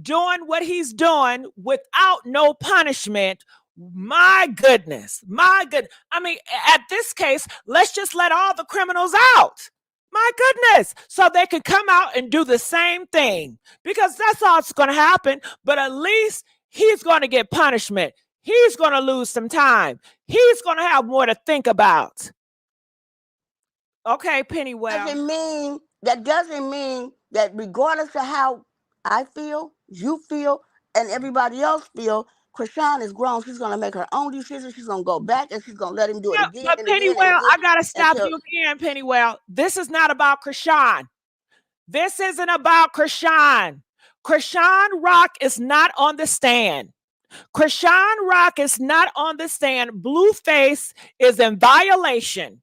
doing what he's doing without no punishment, my goodness, my good. I mean, at this case, let's just let all the criminals out. My goodness. So they can come out and do the same thing, because that's all that's going to happen. But at least he's going to get punishment. He's going to lose some time. He's going to have more to think about. Okay, Pennywell. That doesn't mean that regardless of how I feel, you feel, and everybody else feel, Chrisean is grown. She's going to make her own decisions. She's going to go back and she's going to let him do it again. But Pennywell, I got to stop you again, Pennywell. This is not about Chrisean. This isn't about Chrisean. Chrisean Rock is not on the stand. Chrisean Rock is not on the stand. Blueface is in violation.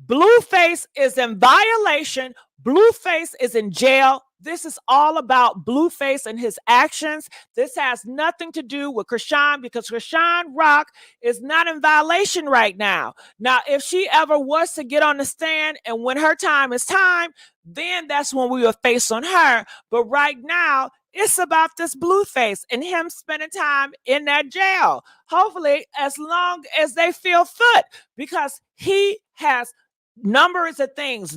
Blueface is in violation. Blueface is in jail. This is all about Blueface and his actions. This has nothing to do with Chrisean, because Chrisean Rock is not in violation right now. Now, if she ever was to get on the stand and when her time is time, then that's when we will face on her. But right now, it's about this Blueface and him spending time in that jail. Hopefully, as long as they feel fit, because he has numbers of things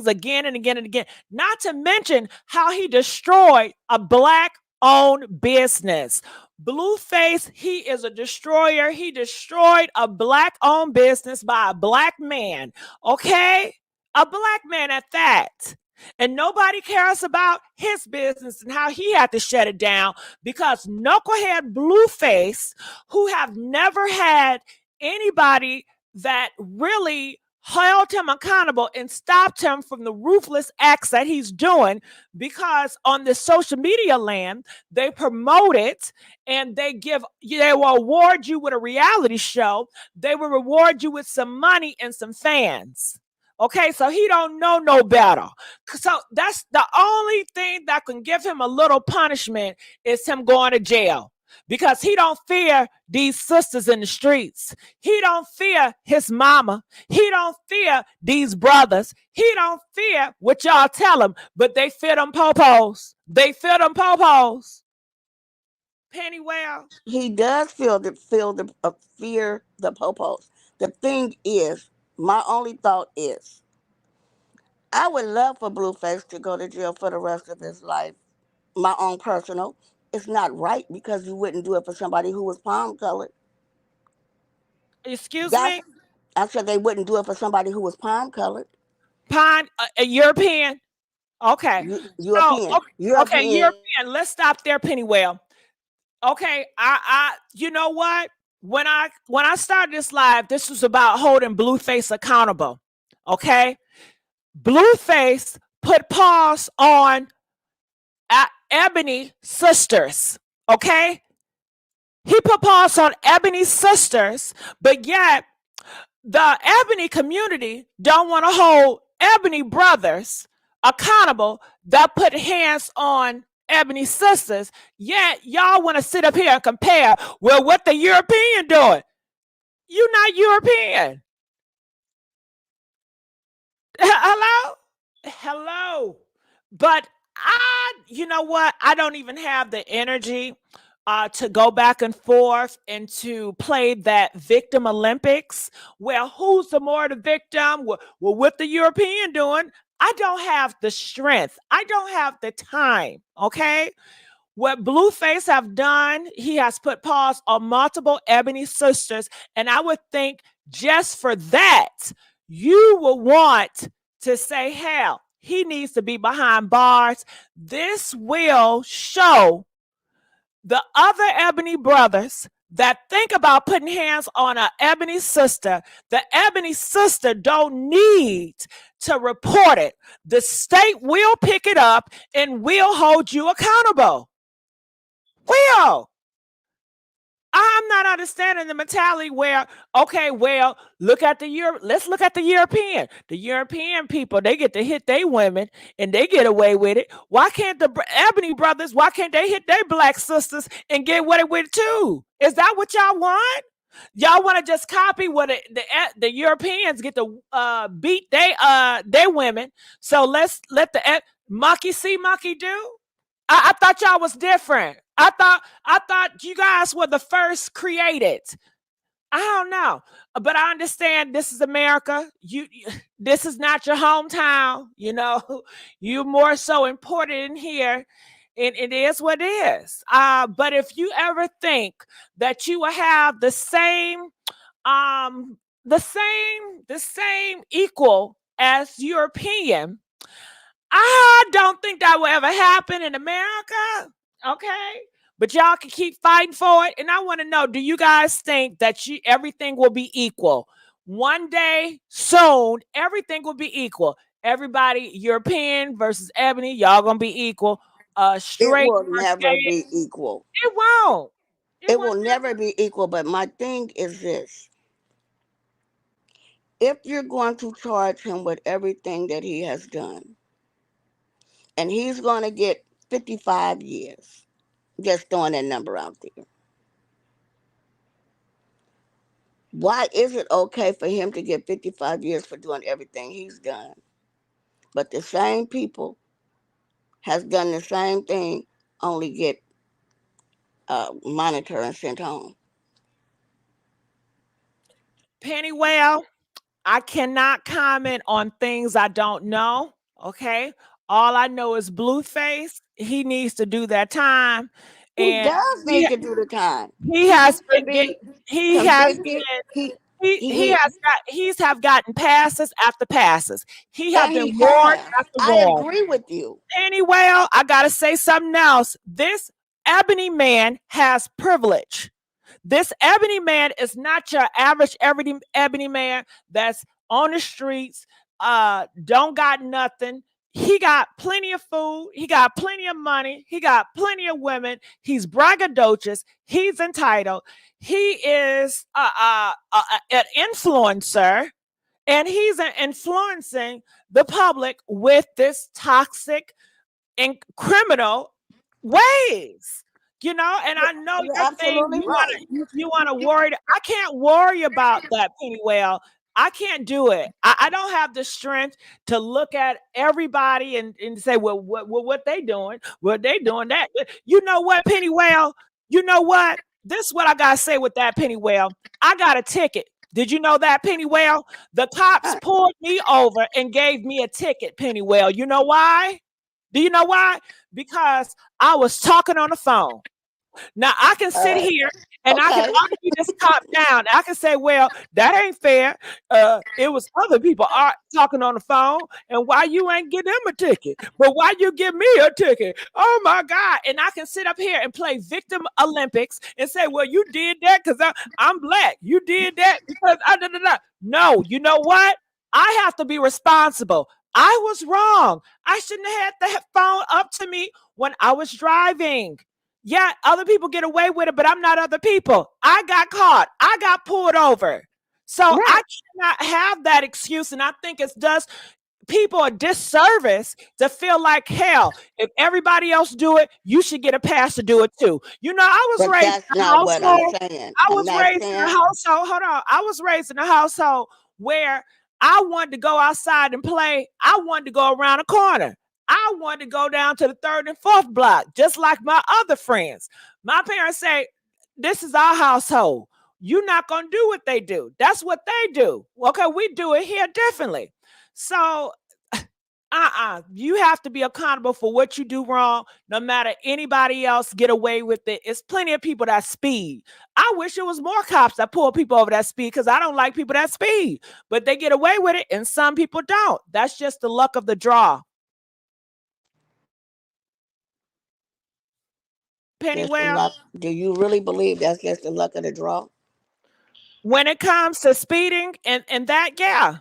again and again and again, not to mention how he destroyed a Black-owned business. Blueface, he is a destroyer. He destroyed a Black-owned business by a Black man, okay? A Black man at that. And nobody cares about his business and how he had to shut it down, because knucklehead Blueface, who have never had anybody that really held him accountable and stopped him from the ruthless acts that he's doing, because on the social media land, they promote it and they will award you with a reality show. They will reward you with some money and some fans. Okay, so he don't know no better. So that's the only thing that can give him a little punishment, is him going to jail. Because he don't fear these sisters in the streets. He don't fear his mama. He don't fear these brothers. He don't fear what y'all tell him, but they fear them popos. They fear them popos. Pennywell. He does fear the popos. The thing is, my only thought is, I would love for Blueface to go to jail for the rest of his life. My own personal. It's not right, because you wouldn't do it for somebody who was palm colored. Excuse me? I said they wouldn't do it for somebody who was palm colored. European? Okay. European. Okay, European. Let's stop there, Pennywell. Okay, I you know what? When I started this live, this was about holding Blueface accountable. Okay? Blueface put paws on Ebony sisters, okay? He put paws on Ebony sisters, but yet the Ebony community don't want to hold Ebony brothers accountable that put hands on Ebony sisters, yet y'all want to sit up here and compare, well, what the European doing? You're not European. Hello. But you know what? I don't even have the energy to go back and forth and to play that victim Olympics. Well, who's the more the victim? Well, what the European doing? I don't have the strength. I don't have the time. Okay. What Blueface have done, he has put pause on multiple Ebony sisters. And I would think just for that, you will want to say, hell, he needs to be behind bars. This will show the other Ebony brothers that think about putting hands on an Ebony sister. The Ebony sister don't need to report it. The state will pick it up and will hold you accountable. Will. I'm not understanding the mentality where, okay, well, let's look at the European. The European people, they get to hit their women and they get away with it. Why can't the Ebony brothers, why can't they hit their black sisters and get away with it too? Is that what y'all want? Y'all want to just copy what the Europeans get to beat their women. So let's let the monkey see, monkey do. I thought y'all was different. I thought you guys were the first created. I don't know, but I understand this is America. This is not your hometown. You know, you're more so important in here, and it is what it is. But if you ever think that you will have the same equal as European, I don't think that will ever happen in America. Okay. But y'all can keep fighting for it. And I want to know, do you guys think that everything will be equal? One day soon, everything will be equal. Everybody, European versus Ebony, y'all gonna be equal. Straight. It will never be equal. It won't. It will never be equal. But my thing is this. If you're going to charge him with everything that he has done, and he's going to get 55 years, just throwing that number out there. Why is it okay for him to get 55 years for doing everything he's done? But the same people has done the same thing, only get monitored and sent home. Pennywell, I cannot comment on things I don't know. Okay. All I know is Blueface. He needs to do that time. He does need to do the time. He has been he's gotten passes after passes. He has been warned after warned. I agree with you. Anyway, I gotta say something else. This Ebony man has privilege. This Ebony man is not your average Ebony man that's on the streets, don't got nothing. He got plenty of food. He got plenty of money. He got plenty of women. He's braggadocious. He's entitled. He is an influencer, and he's influencing the public with this toxic and criminal ways. You know, and I know you're saying you want to worry. I can't worry about that, Pennywell. I can't do it. I don't have the strength to look at everybody and say, well, what they doing? What they doing that? You know what, Pennywell? You know what? This is what I got to say with that, Pennywell. I got a ticket. Did you know that, Pennywell? The cops pulled me over and gave me a ticket, Pennywell. You know why? Do you know why? Because I was talking on the phone. Now I can sit here and I can argue this cop down. I can say, well, that ain't fair. It was other people talking on the phone, and why you ain't give them a ticket, but why you give me a ticket? Oh my God! And I can sit up here and play victim Olympics and say, well, you did that because I'm black. You did that because No, you know what? I have to be responsible. I was wrong. I shouldn't have had the phone up to me when I was driving. Yeah, other people get away with it, but I'm not other people. I got caught. I got pulled over. So I cannot have that excuse. And I think it does people a disservice to feel like, hell, if everybody else do it, you should get a pass to do it too. You know, I was But raised that's in a not what I'm household. saying. I I'm was not raised in a saying household. Hold on. I was raised in a household where I wanted to go outside and play. I wanted to go around a corner. I wanted to go down to the 3rd and 4th block, just like my other friends. My parents say, this is our household. You're not going to do what they do. That's what they do. Okay, we do it here differently. So, you have to be accountable for what you do wrong, no matter anybody else get away with it. It's plenty of people that speed. I wish it was more cops that pull people over that speed, because I don't like people that speed, but they get away with it and some people don't. That's just the luck of the draw. Pennywell, do you really believe that's just the luck of the draw? when it comes to speeding and that, yeah.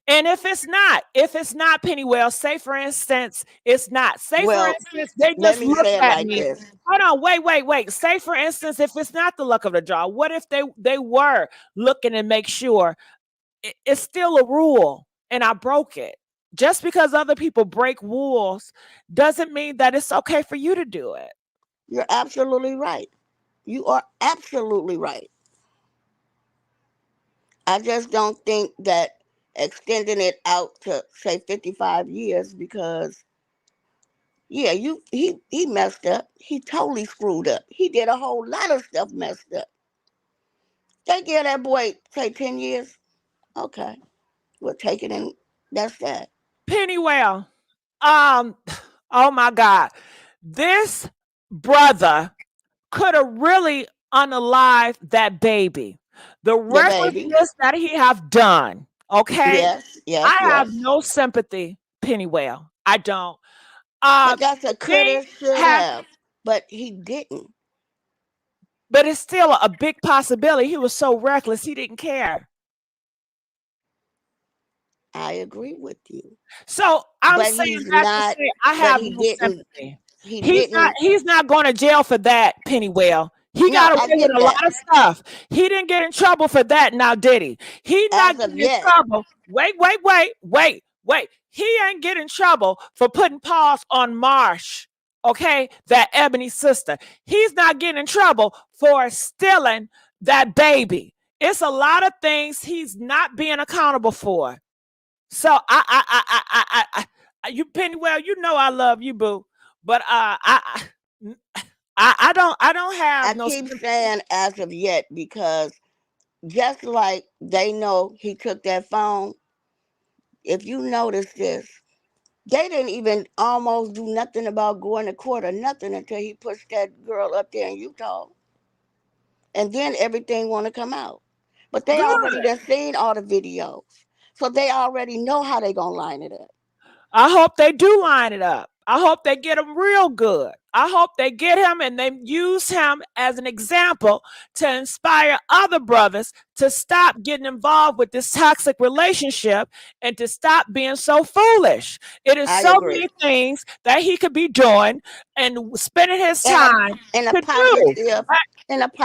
And if it's not Pennywell, say for instance, it's not. Say for Well, instance, they let just me looked say it at like me. this. Hold on, wait. Say for instance, if it's not the luck of the draw, what if they were looking and make sure it's still a rule and I broke it? Just because other people break rules doesn't mean that it's okay for you to do it. You're absolutely right. You are absolutely right. I just don't think that extending it out to say 55 years, because yeah, he messed up. He totally screwed up. He did a whole lot of stuff messed up. They give that boy say 10 years. Okay. We'll take it, and that's that. Pennywell, oh my God, this brother could have really unalived that baby. The The baby. recklessness that he have done, okay? Yes. I have no sympathy, Pennywell. I don't. But that's a coulda, Things should have, have. But he didn't. but it's still a big possibility. He was so reckless, he didn't care. I agree with you. So I'm But saying he's that to not, say I but have he no didn't, sympathy. he He's didn't. not going to jail for that, Pennywell. He No, got I away with get a that. lot of stuff. He didn't get in trouble for that now, did he? He not As of getting in yet. trouble. Wait. He ain't getting in trouble for putting paws on Marsh, okay? That Ebony sister. He's not getting in trouble for stealing that baby. It's a lot of things he's not being accountable for. So you Pennywell, you know I love you, boo. But I don't have I no keep sympathy. saying as of yet because just like they know he took that phone, if you notice this, they didn't even almost do nothing about going to court or nothing until he pushed that girl up there in Utah. And then everything want to come out. But they already Good. done seen all the videos. So they already know how they going to line it up. I hope they do line it up. I hope they get him real good. I hope they get him and they use him as an example to inspire other brothers to stop getting involved with this toxic relationship and to stop being so foolish. It is I so agree. many things that he could be doing and spending his In a, time in a to do.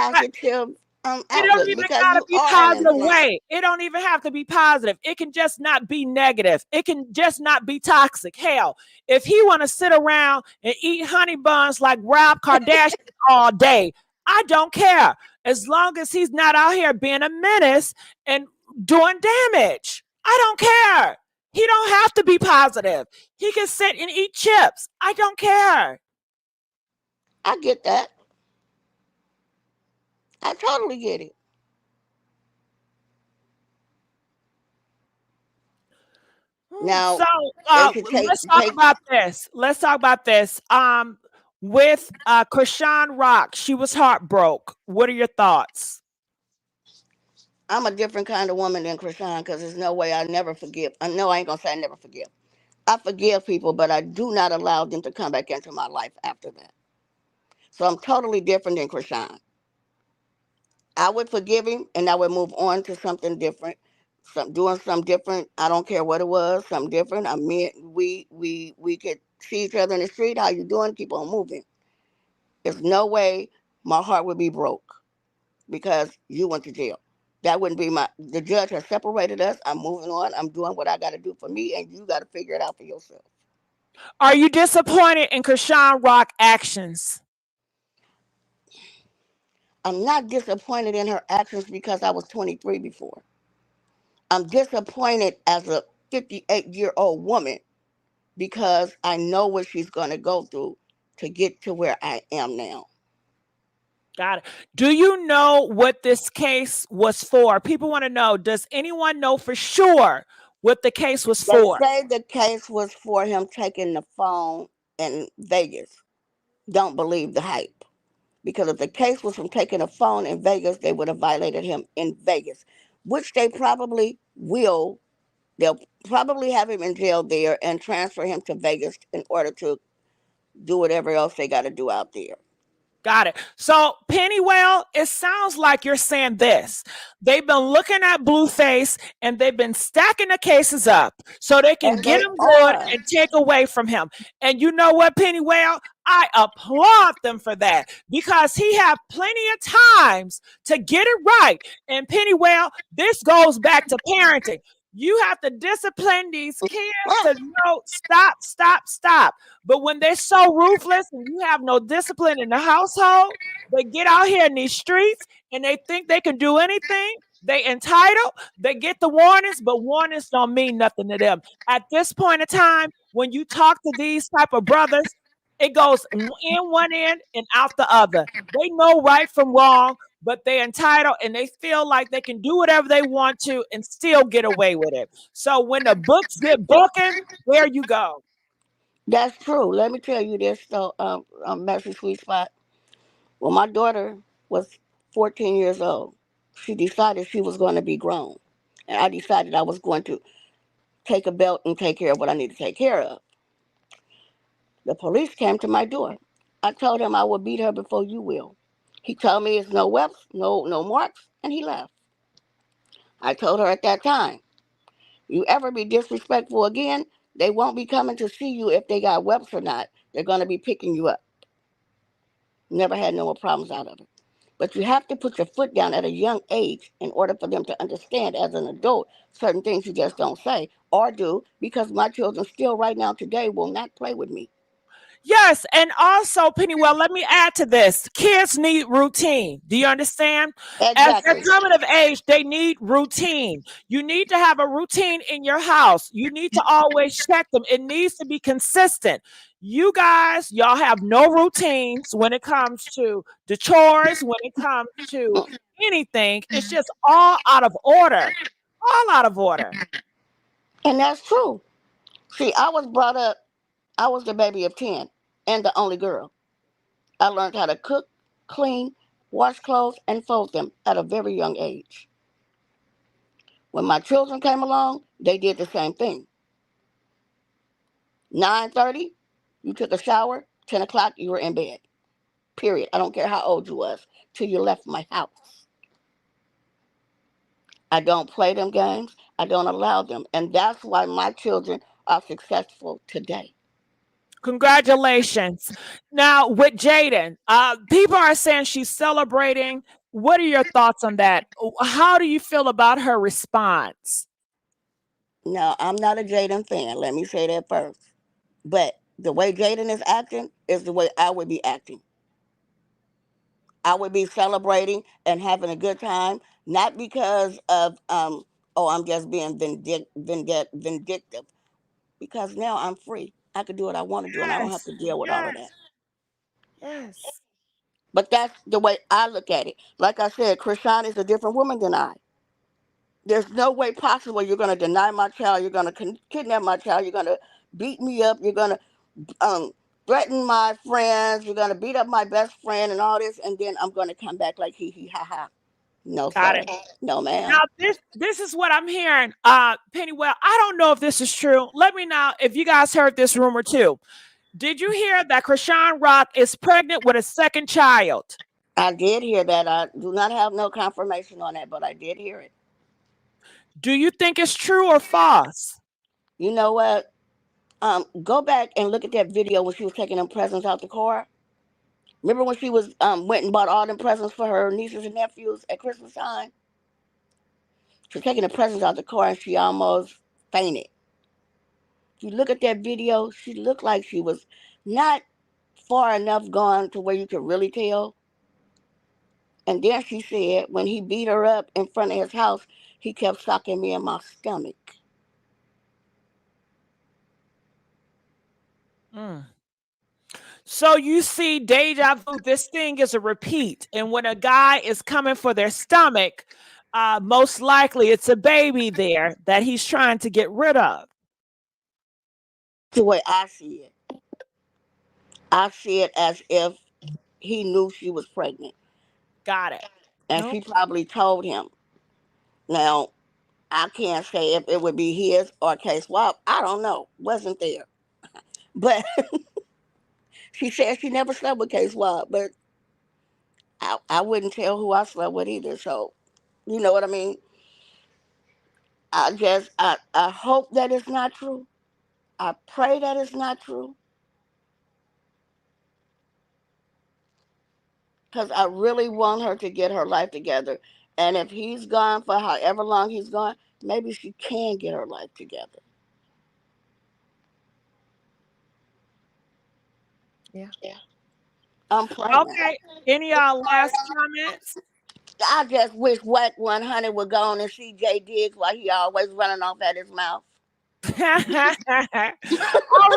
positive It don't outlook, even because gotta you be are an positive influence. way. It don't even have to be positive. It can just not be negative. It can just not be toxic. Hell, if he want to sit around and eat honey buns like Rob Kardashian all day, I don't care. As long as he's not out here being a menace and doing damage. I don't care. He don't have to be positive. He can sit and eat chips. I don't care. I get that. I totally get it. Now, So they should let's talk take. about this. Let's talk about this. With Chrisean Rock, she was heartbroken. What are your thoughts? I'm a different kind of woman than Chrisean, because there's no way I never forgive. I know I ain't going to say I never forgive. I forgive people, but I do not allow them to come back into my life after that. So I'm totally different than Chrisean. I would forgive him and I would move on to something different. Doing something different. I don't care what it was, something different. I mean, we could see each other in the street. How you doing? Keep on moving. There's no way my heart would be broke because you went to jail. That wouldn't be the judge has separated us. I'm moving on. I'm doing what I got to do for me, and you got to figure it out for yourself. Are you disappointed in Chrisean Rock actions? I'm not disappointed in her actions because I was 23 before. I'm disappointed as a 58-year-old woman because I know what she's going to go through to get to where I am now. Got it. Do you know what this case was for? People want to know, does anyone know for sure what the case was for? They say the case was for him taking the phone in Vegas. Don't believe the hype. Because if the case was from taking a phone in Vegas, they would have violated him in Vegas, which they probably will. They'll probably have him in jail there and transfer him to Vegas in order to do whatever else they got to do out there. Got it. So, Pennywell, it sounds like you're saying this. They've been looking at Blueface and they've been stacking the cases up so they can get him good and take away from him. And you know what, Pennywell? I applaud them for that because he had plenty of times to get it right. And Pennywell, this goes back to parenting. You have to discipline these kids to know, stop. But when they're so ruthless and you have no discipline in the household, they get out here in these streets and they think they can do anything. They entitled, they get the warnings, but warnings don't mean nothing to them. At this point in time, when you talk to these type of brothers, it goes in one end and out the other. They know right from wrong, but they're entitled and they feel like they can do whatever they want to and still get away with it. So when the books get booking, there you go. That's true. Let me tell you this, though, Messy Sweet Spot. When my daughter was 14 years old, she decided she was going to be grown. And I decided I was going to take a belt and take care of what I need to take care of. The police came to my door. I told him I will beat her before you will. He told me it's no weapons, no marks, and he left. I told her at that time, you ever be disrespectful again, they won't be coming to see you if they got weapons or not. They're going to be picking you up. Never had no more problems out of it. But you have to put your foot down at a young age in order for them to understand as an adult certain things you just don't say or do, because my children still right now today will not play with me. Yes, and also, Pennywell, let me add to this. Kids need routine. Do you understand? Exactly. As they're coming of age, they need routine. You need to have a routine in your house. You need to always check them. It needs to be consistent. You guys, y'all have no routines when it comes to the chores, when it comes to anything. It's just all out of order. All out of order. And that's true. See, I was brought up, I was the baby of 10 and the only girl. I learned how to cook, clean, wash clothes, and fold them at a very young age. When my children came along, they did the same thing. 9:30, you took a shower. 10 o'clock, you were in bed. Period. I don't care how old you was till you left my house. I don't play them games. I don't allow them. And that's why my children are successful today. Congratulations. Now with Jaidyn, people are saying she's celebrating. What are your thoughts on that? How do you feel about her response? Now, I'm not a Jaidyn fan. Let me say that first. But the way Jaidyn is acting is the way I would be acting. I would be celebrating and having a good time, not because of, I'm just being vindictive. Because now I'm free. I can do what I want to do, and I don't have to deal with all of that. Yes. But that's the way I look at it. Like I said, Chrisean is a different woman than I. There's no way possible you're going to deny my child. You're going to kidnap my child. You're going to beat me up. You're going to threaten my friends. You're going to beat up my best friend and all this. And then I'm going to come back like hee, ha, ha. No, Got sir. it. No, ma'am. Now this is what I'm hearing. Pennywell, I don't know if this is true. Let me know if you guys heard this rumor too. Did you hear that Chrisean Rock is pregnant with a second child? I did hear that. I do not have no confirmation on that, but I did hear it. Do you think it's true or false? You know what? Go back and look at that video when she was taking them presents out the car. Remember when she was went and bought all them presents for her nieces and nephews at Christmas time? to taking the presents out the car, and she almost fainted. If you look at that video, she looked like she was not far enough gone to where you could really tell. And then she said when he beat her up in front of his house, he kept sucking me in my stomach. So you see, deja vu, this thing is a repeat. And when a guy is coming for their stomach, most likely it's a baby there that he's trying to get rid of. The way I see it as if he knew she was pregnant. Got it. And she probably told him. Now, I can't say if it would be his or K-Swap. I don't know. Wasn't there. But she said she never slept with K-Swap, but I wouldn't tell who I slept with either. So, you know what I mean? I hope that it's not true. I pray that it's not true. Because I really want her to get her life together. And if he's gone for however long he's gone, maybe she can get her life together. Yeah. I'm praying. Okay. Any last comments? I just wish Wack 100 would go on and see Jay Diggs while he always running off at his mouth. All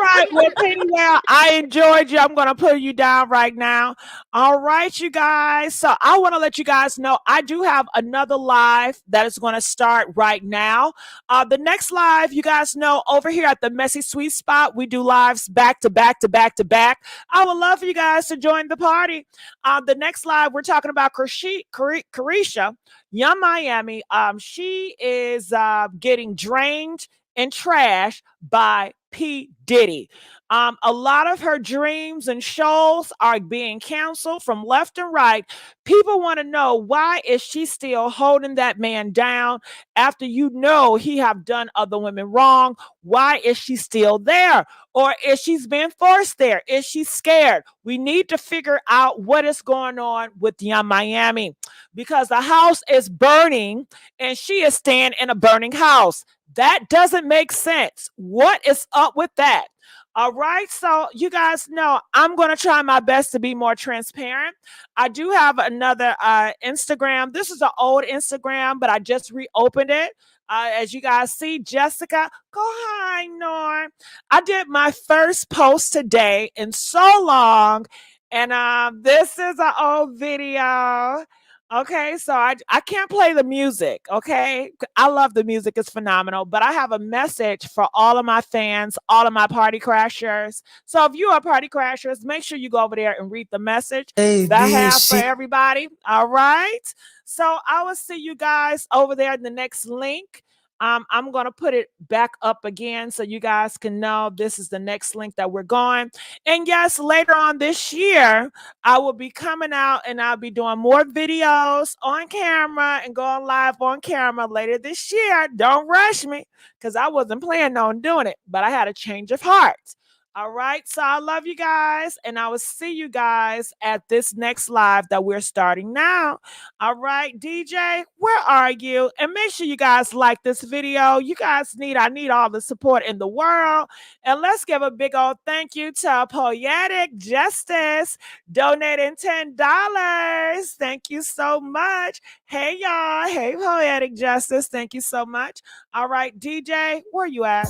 right, well, Pennywell, I enjoyed you. I'm going to put you down right now. All right, you guys. So I want to let you guys know I do have another live that is going to start right now. The next live, you guys know, over here at the Messy Sweet Spot, we do lives back to back to back to back. I would love for you guys to join the party. The next live, we're talking about Carisha, Young Miami. She is getting drained and trash by P. Diddy. A lot of her dreams and shows are being canceled from left and right. People want to know, why is she still holding that man down after you know he have done other women wrong? Why is she still there? Or is she being forced there? Is she scared? We need to figure out what is going on with Young Miami, because the house is burning and she is staying in a burning house. That doesn't make sense. What is up with that? All right. So you guys know I'm going to try my best to be more transparent. I do have another Instagram. This is an old Instagram, but I just reopened it. As you guys see, Jessica, go hi, Norm. I did my first post today in so long. And this is an old video. Okay, so I can't play the music, okay? I love the music, it's phenomenal, but I have a message for all of my fans, all of my party crashers. So if you are party crashers, make sure you go over there and read the message that I have for everybody, all right? So I will see you guys over there in the next link. I'm going to put it back up again so you guys can know this is the next link that we're going. And yes, later on this year, I will be coming out and I'll be doing more videos on camera and going live on camera later this year. Don't rush me, because I wasn't planning on doing it, but I had a change of heart. All right. So I love you guys, and I will see you guys at this next live that we're starting now. All right, DJ, where are you? And make sure you guys like this video. You guys I need all the support in the world. And let's give a big old thank you to Poetic Justice donating $10. Thank you so much. Hey, y'all. Hey, Poetic Justice. Thank you so much. All right, DJ, where you at?